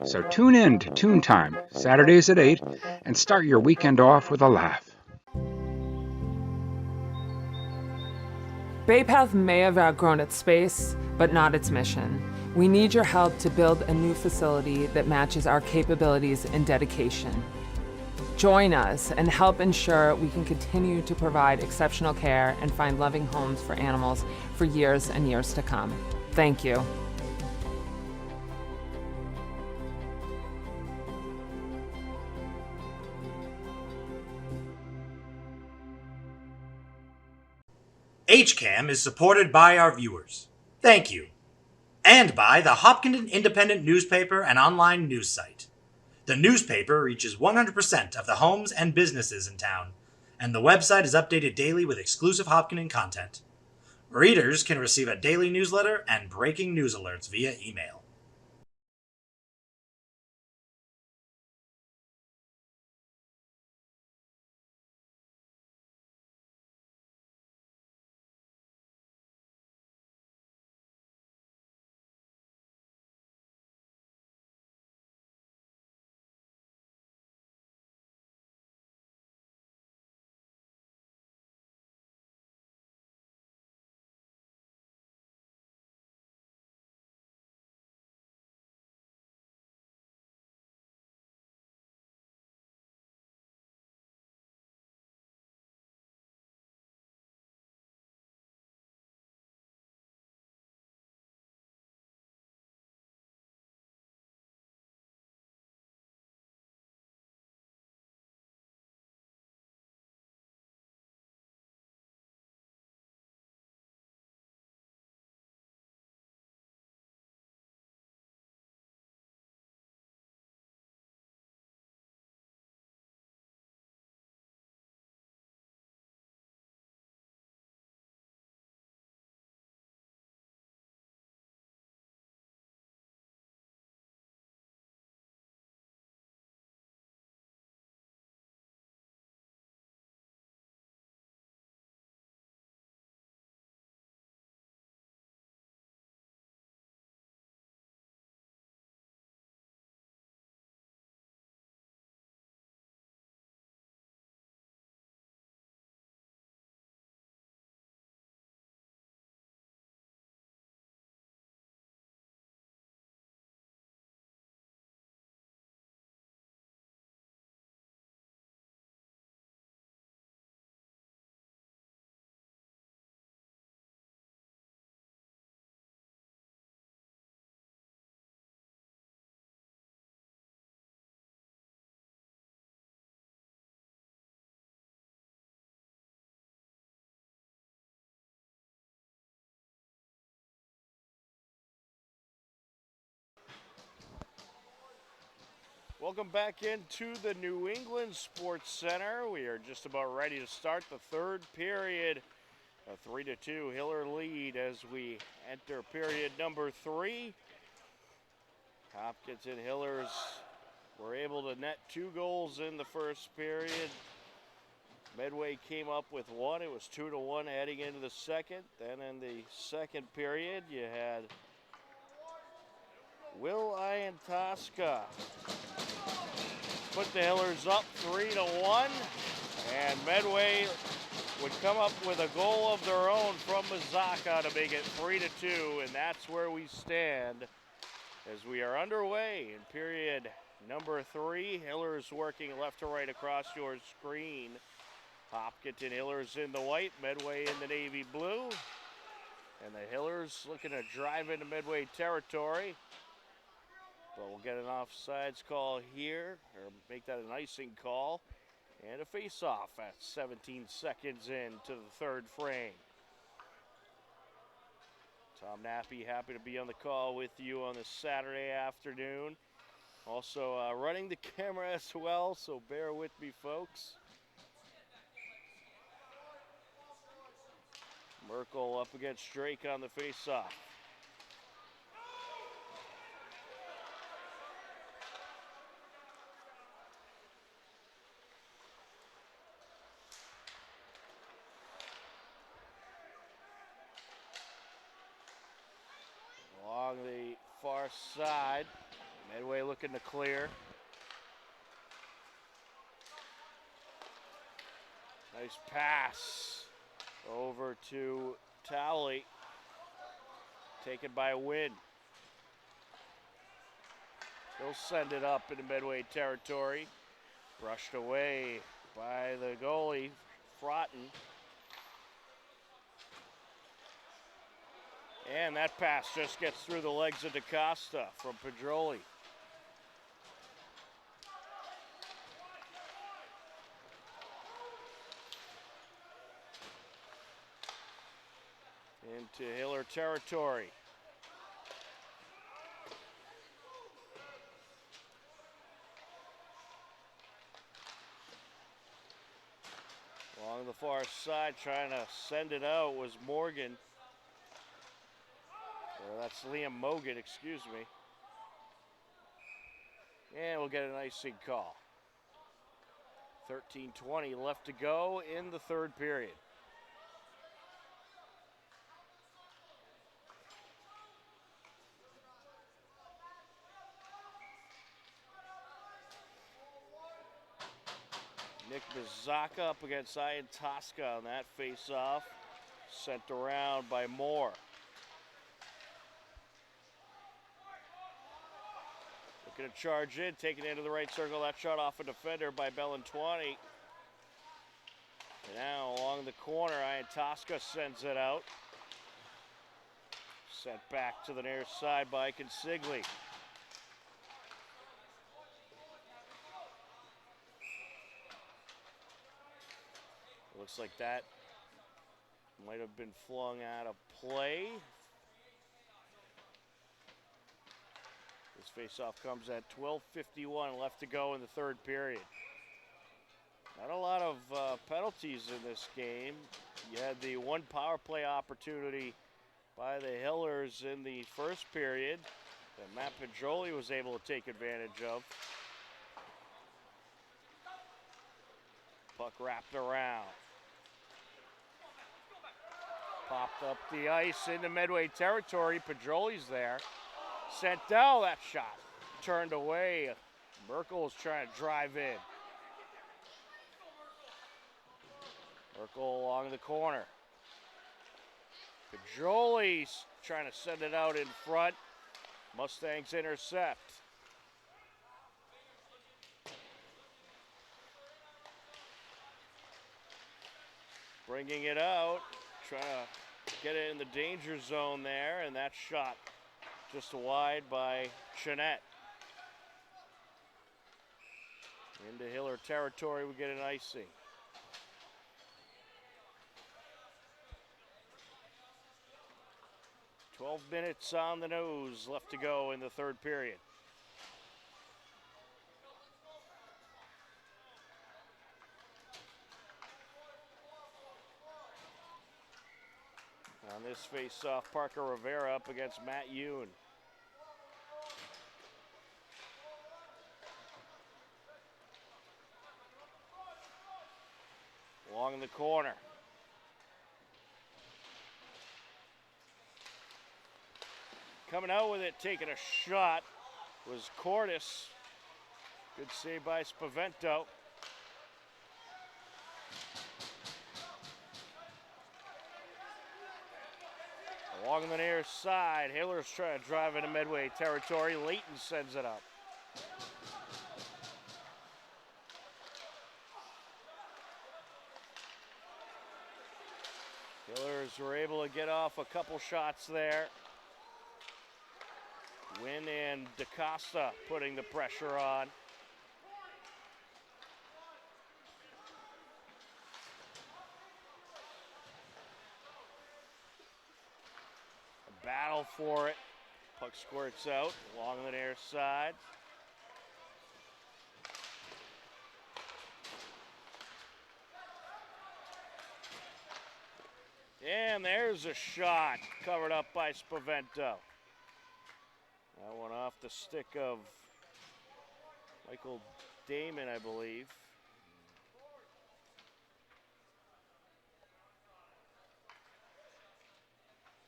Speaker 9: So tune in to Toon Time, Saturdays at 8, and start your weekend off with a laugh.
Speaker 3: Bay Path may have outgrown its space, but not its mission. We need your help to build a new facility that matches our capabilities and dedication. Join us and help ensure we can continue to provide exceptional care and find loving homes for animals for years and years to come. Thank you.
Speaker 10: HCAM is supported by our viewers. Thank you. And by the Hopkinton Independent newspaper and online news site. The newspaper reaches 100% of the homes and businesses in town, and the website is updated daily with exclusive Hopkinton content. Readers can receive a daily newsletter and breaking news alerts via email.
Speaker 1: Welcome back into the New England Sports Center. We are just about ready to start the third period. A 3-2 Hiller lead as we enter period number 3. Hopkinton Hillers were able to net 2 goals in the first period. Medway came up with 1. It was 2-1 heading into the second. Then in the second period, you had Will Iantoska put the Hillers up 3-1, and Medway would come up with a goal of their own from Mazaka to make it 3-2, and that's where we stand as we are underway in period number 3. Hillers working left to right across your screen. Hopkinton Hillers in the white, Medway in the navy blue, and the Hillers looking to drive into Medway territory. But we'll get an offsides call here, or make that an icing call. And a face-off at 17 seconds into the third frame. Tom Nappy, happy to be on the call with you on this Saturday afternoon. Also running the camera as well, so bear with me, folks. Merkel up against Drake on the face-off. Along the far side, Medway looking to clear. Nice pass over to Towley, taken by Wynn. He'll send it up into Medway territory. Brushed away by the goalie, Frotton. And that pass just gets through the legs of DaCosta from Pedroli. Into Hiller territory. Along the far side, trying to send it out was Morgan. Or that's Liam Mogan, excuse me. And we'll get an icing call. 13:20 left to go in the third period. Nick Bazaka up against Ian Tosca on that face-off. Sent around by Moore. Looking to charge in, taking it into the right circle. That shot off a defender by Bellantuani. And now along the corner, Ian Tosca sends it out. Sent back to the near side by Consigli. Looks like that might have been flung out of play. This faceoff comes at 12:51 left to go in the third period. Not a lot of penalties in this game. You had the one power play opportunity by the Hillers in the first period that Matt Pedroli was able to take advantage of. Puck wrapped around. Popped up the ice into Medway territory. Pedroli's there. Sent down, that shot turned away. Merkel was trying to drive in. Merkel along the corner. Pedroli's trying to send it out in front. Mustangs intercept. Bringing it out, trying to get it in the danger zone there, and that shot just wide by Chenette. Into Hiller territory, we get an icing. "12 minutes on the nose left to go in the third period. On this face-off, Parker Rivera up against Matt Yoon. Along the corner. Coming out with it, taking a shot, was Cordes. Good save by Spavento. Along the near side, Hiller's trying to drive into Medway territory. Leighton sends it up. Hillers were able to get off a couple shots there. Wynn and DaCosta putting the pressure on. A battle for it. Puck squirts out along the near side. And there's a shot covered up by Spavento. That one off the stick of Michael Damon, I believe.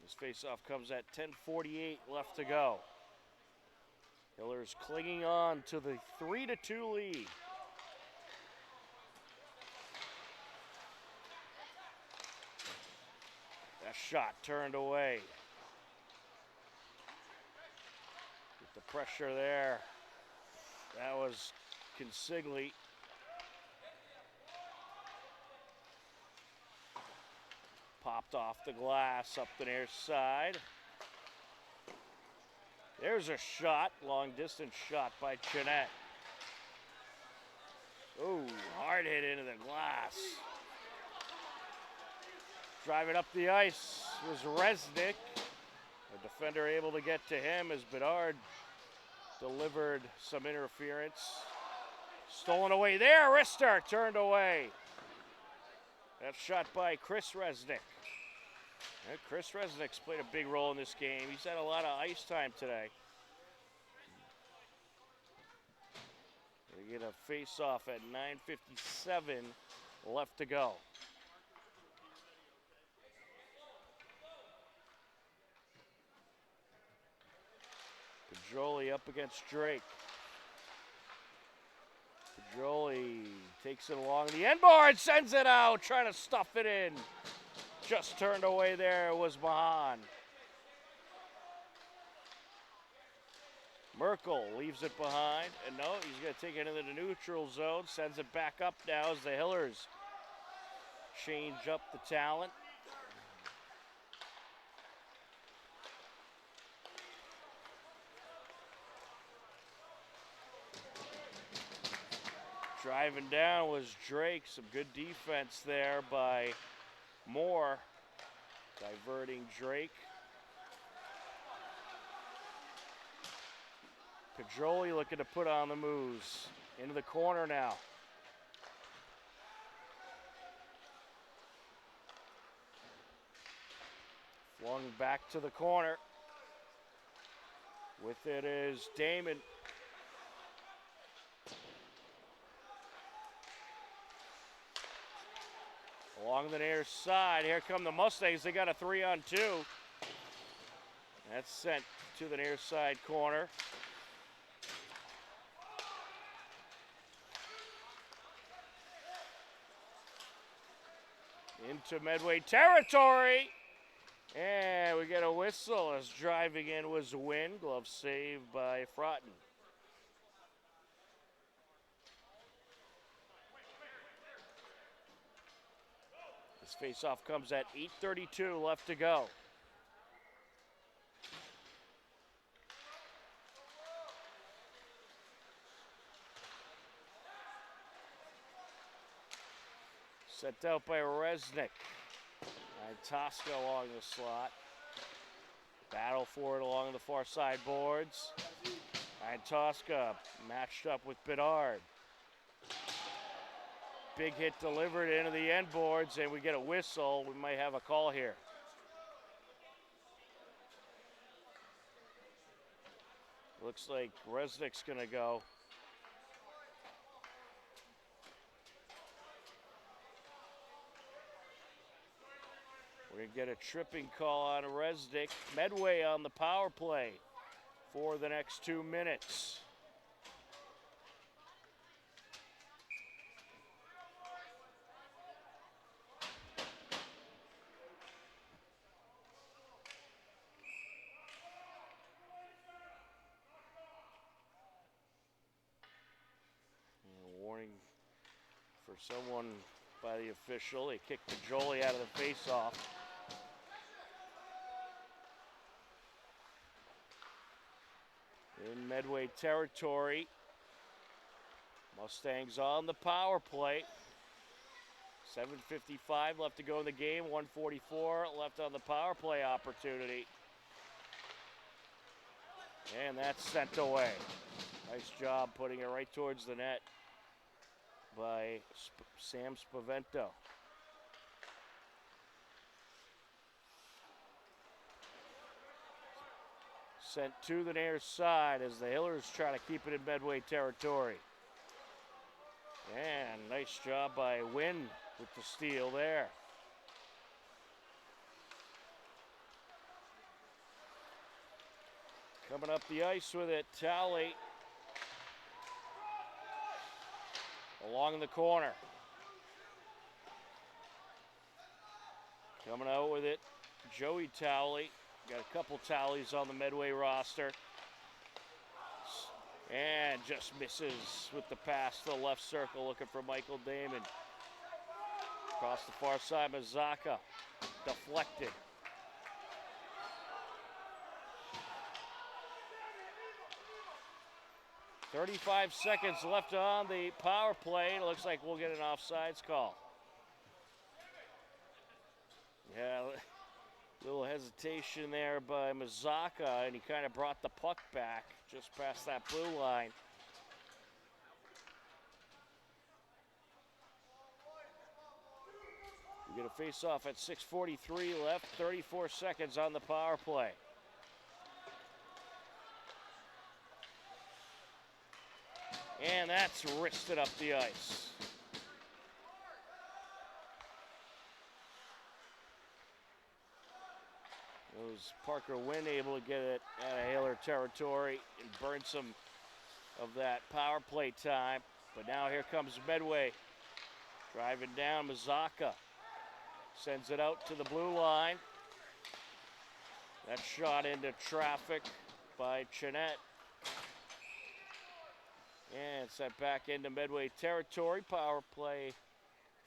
Speaker 1: This faceoff comes at 10:48 left to go. Hillers clinging on to the 3-2 lead. That shot turned away. Get the pressure there. That was Consigli. Popped off the glass up the near side. There's a shot, long distance shot by Chinette. Oh, hard hit into the glass. Driving up the ice was Resnick. The defender able to get to him as Bedard delivered some interference. Stolen away there, Rister turned away. That shot by Chris Resnick. And Chris Resnick's played a big role in this game. He's had a lot of ice time today. They get a face-off at 9:57 left to go. Pedroli up against Drake. Pedroli takes it along the end board, sends it out, trying to stuff it in. Just turned away there was Mahan. Merkel leaves it behind, and no, he's going to take it into the neutral zone, sends it back up now as the Hillers change up the talent. Driving down was Drake. Some good defense there by Moore. Diverting Drake. Pedroli looking to put on the moves. Into the corner now. Flung back to the corner. With it is Damon. Along the near side, here come the Mustangs. They got a 3-on-2. That's sent to the near side corner. Into Medway territory. And we get a whistle as driving in was Wynn. Glove saved by Frotton. This faceoff comes at 8:32 left to go. Sent out by Resnick. And Tosca along the slot. Battle for it along the far side boards. And Tosca matched up with Bedard. Big hit delivered into the end boards, and we get a whistle. We might have a call here. Looks like Resnick's going to go. We're going to get a tripping call on Resnick. Medway on the power play for the next 2 minutes. Warning for someone by the official. They kicked the Jolie out of the face-off. in Medway territory. Mustangs on the power play. 7:55 left to go in the game. 1:44 left on the power play opportunity. And that's sent away. Nice job putting it right towards the net by Sam Spavento. Sent to the near side as the Hillers try to keep it in Medway territory. And nice job by Wynn with the steal there. Coming up the ice with it, Talley. Along the corner. Coming out with it, Joey Talley. Got a couple Tallies on the Medway roster. And just misses with the pass to the left circle, looking for Michael Damon. Across the far side, Mazaka deflected. .35 seconds left on the power play. It looks like we'll get an offsides call. Yeah, a little hesitation there by Mazaka, and he kind of brought the puck back just past that blue line. We get a face-off at 6:43 left, 34 seconds on the power play. And that's wristed up the ice. It was Parker Wynn able to get it out of Hiller territory and burn some of that power play time. But now here comes Medway. Driving down, Mazaka sends it out to the blue line. That shot into traffic by Chinette. And sent back into Medway territory. Power play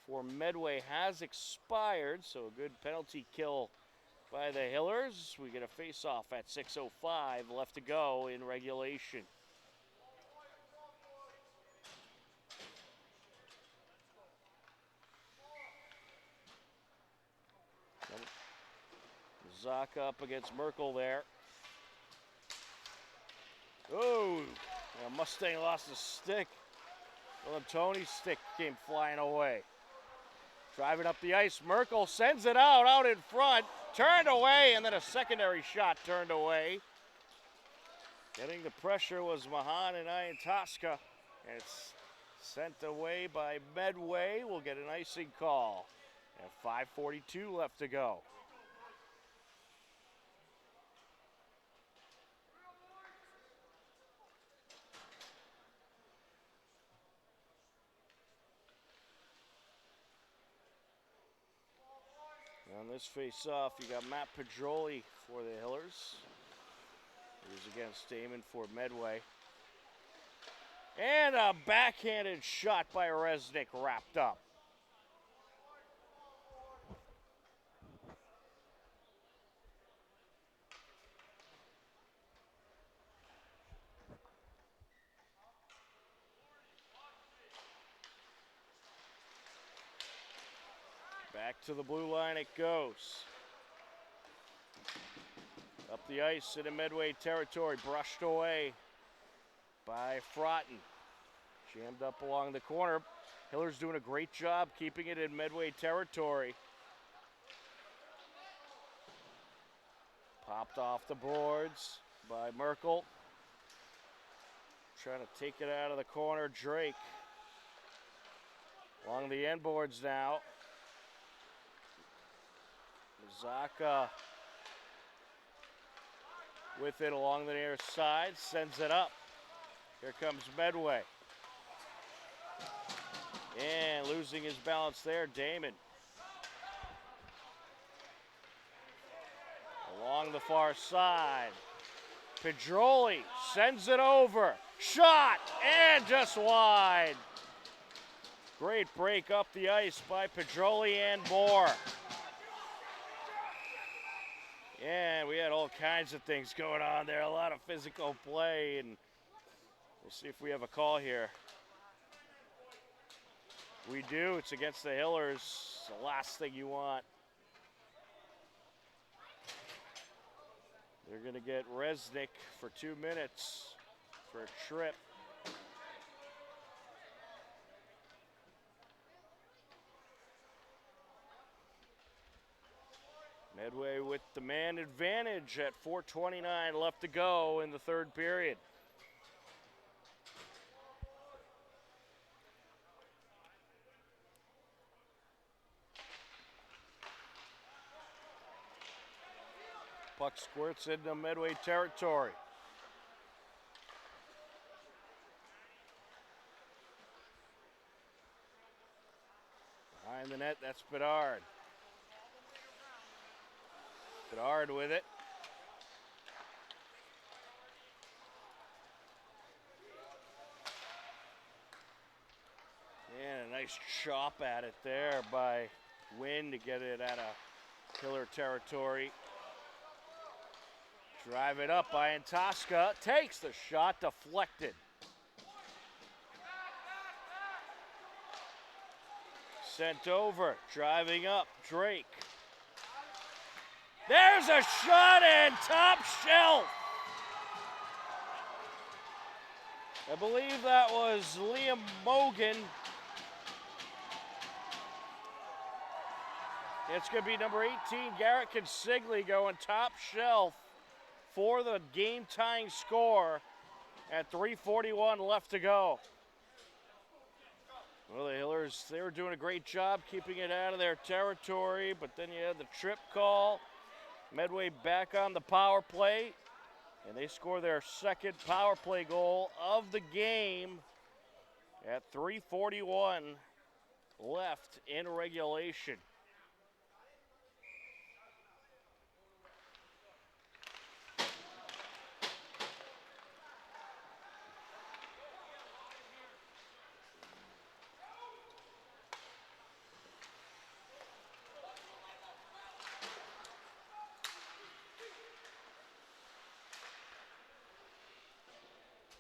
Speaker 1: for Medway has expired, so a good penalty kill by the Hillers. We get a face-off at 6:05 left to go in regulation. Zaka up against Merkel there. Oh, yeah, Mustang lost his stick. Well, Tony's stick came flying away. Driving up the ice, Merkel sends it out in front, turned away, and then a secondary shot turned away. Getting the pressure was Mahan and Iantoska, and it's sent away by Medway. We'll get an icing call at 5:42 left to go. On this face-off, you got Matt Pedroli for the Hillers. He's against Damon for Medway. And a backhanded shot by Resnick wrapped up. Back to the blue line it goes. Up the ice into Medway territory, brushed away by Frotton. Jammed up along the corner. Hiller's doing a great job keeping it in Medway territory. Popped off the boards by Merkel. Trying to take it out of the corner, Drake. Along the end boards now. Zaka with it along the near side, sends it up. Here comes Medway. And losing his balance there, Damon. Along the far side. Pedroli sends it over. Shot! And just wide. Great break up the ice by Pedroli and Moore. Yeah, we had all kinds of things going on there. A lot of physical play, and we'll see if we have a call here. We do. It's against the Hillers. The last thing you want. They're going to get Resnick for 2 minutes for a trip. Medway with the man advantage at 4:29 left to go in the third period. Puck squirts into Medway territory. Behind the net, that's Bedard. Bedard with it. And a nice chop at it there by Wynn to get it out of Hiller territory. Drive it up by Antosca. Takes the shot, deflected. Sent over, driving up, Drake. There's a shot and top shelf. I believe that was Liam Mogan. It's going to be number 18, Garrett Consigli, going top shelf for the game-tying score at 3:41 left to go. Well, the Hillers, they were doing a great job keeping it out of their territory, but then you had the trip call. Medway back on the power play, and they score their second power play goal of the game at 3:41 left in regulation.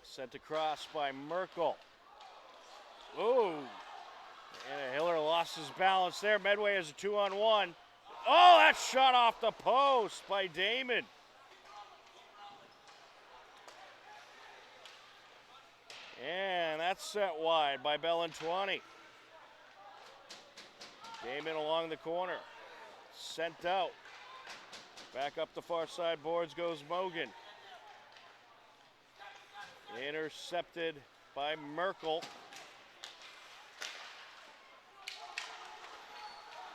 Speaker 1: Sent across by Merkel. Ooh. And Hiller lost his balance there. Medway has a 2-on-1. Oh, that shot off the post by Damon. And that's set wide by Bellantuani. Damon along the corner. Sent out. Back up the far side boards goes Mogan. Intercepted by Merkel.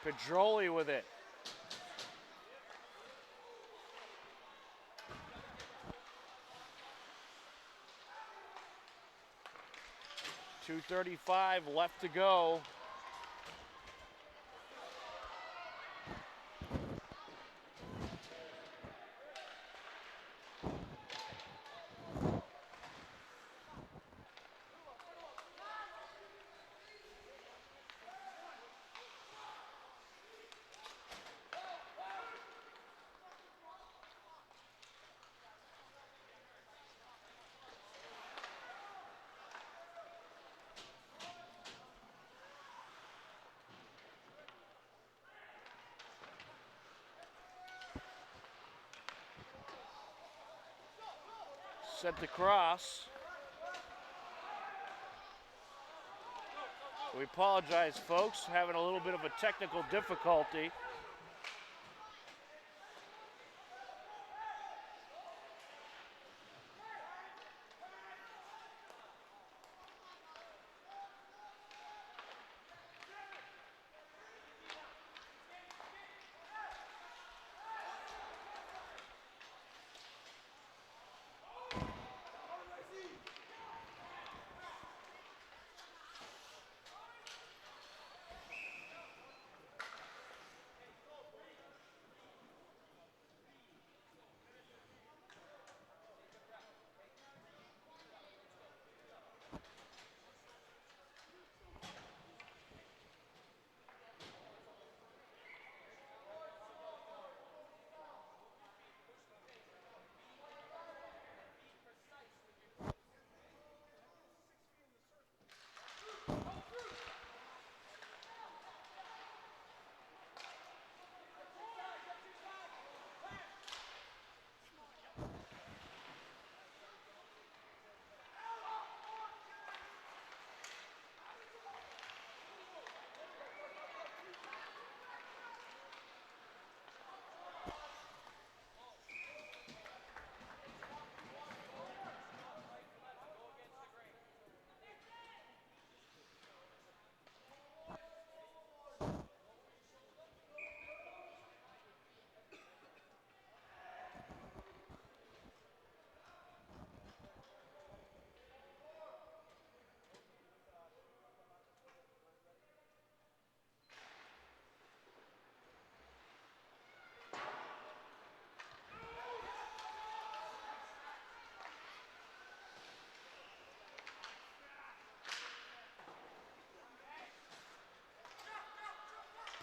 Speaker 1: Pedroli with it. .235 left to go. Sent across. We apologize, folks, having a little bit of a technical difficulty.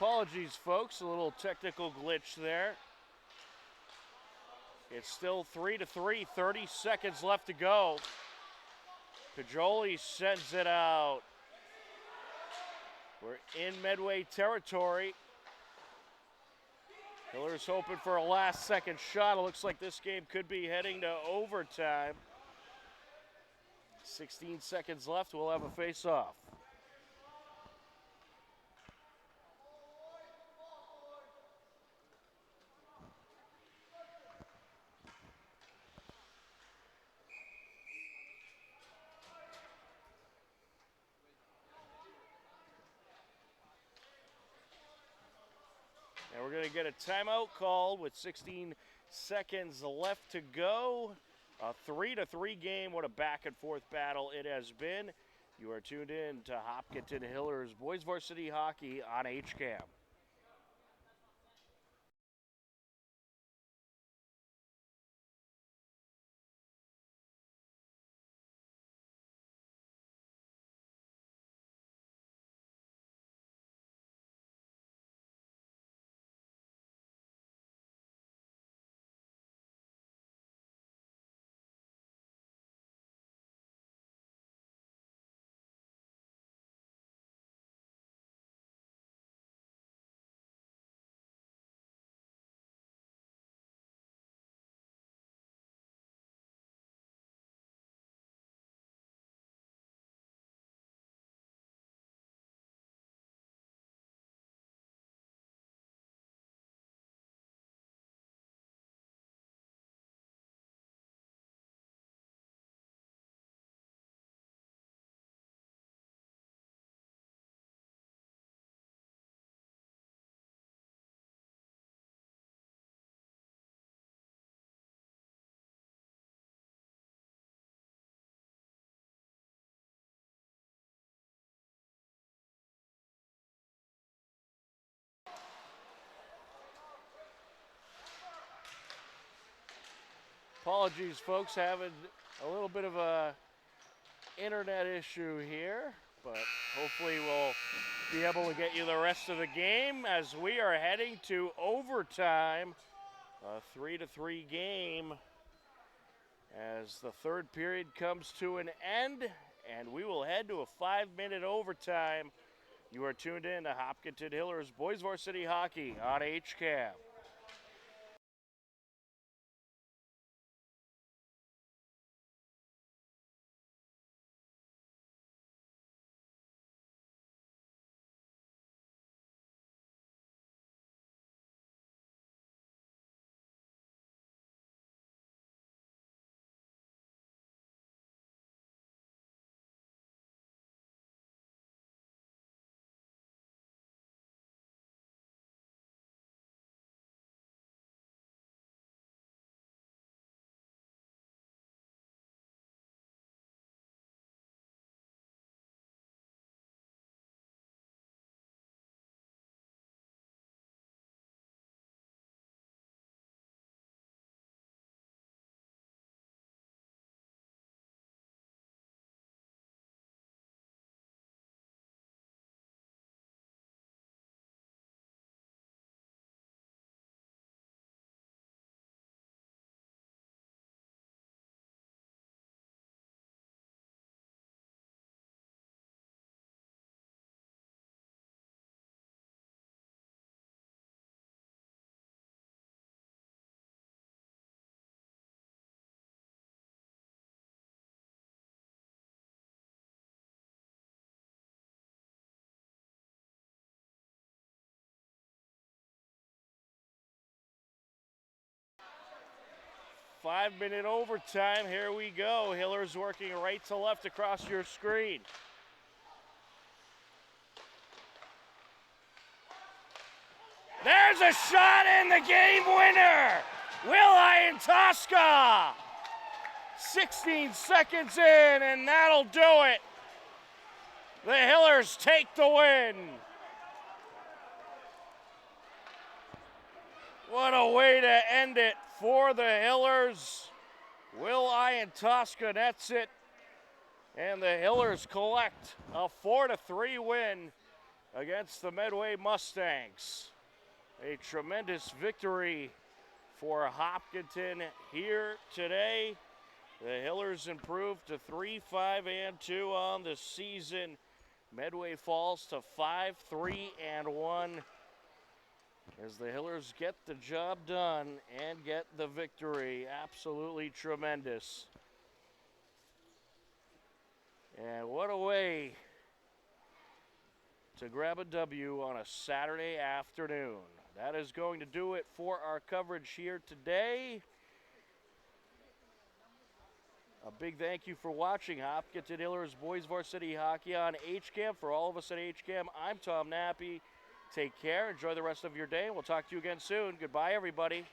Speaker 1: Apologies, folks, a little technical glitch there. It's still 3-3, 30 seconds left to go. Pajoli sends it out. We're in Medway territory. Hillers hoping for a last-second shot. It looks like this game could be heading to overtime. 16 seconds left. We'll have a face-off. And we're going to get a timeout call with 16 seconds left to go. A 3-3 game. What a back-and-forth battle it has been. You are tuned in to Hopkinton Hillers Boys Varsity Hockey on HCAM. Apologies, folks, having a little bit of a internet issue here, but hopefully we'll be able to get you the rest of the game as we are heading to overtime. A 3-3 game as the third period comes to an end, and we will head to a 5-minute overtime. You are tuned in to Hopkinton Hillers Boys Varsity Hockey on HCAM. Five-minute overtime, here we go. Hillers working right to left across your screen. There's a shot in the game winner. Will Tosca. 16 seconds in, and that'll do it. The Hillers take the win. What a way to end it for the Hillers. Will Tosca nets it, and the Hillers collect a 4-3 win against the Medway Mustangs. A tremendous victory for Hopkinton here today. The Hillers improved to 3-5-2 on the season. Medway falls to 5-3-1 as the Hillers get the job done and get the victory. Absolutely tremendous. And what a way to grab a W on a Saturday afternoon. That is going to do it for our coverage here today. A big thank you for watching Hopkinton Hillers Boys Varsity Hockey on HCAM. For all of us at HCAM, I'm Tom Nappy. Take care. Enjoy the rest of your day. We'll talk to you again soon. Goodbye, everybody.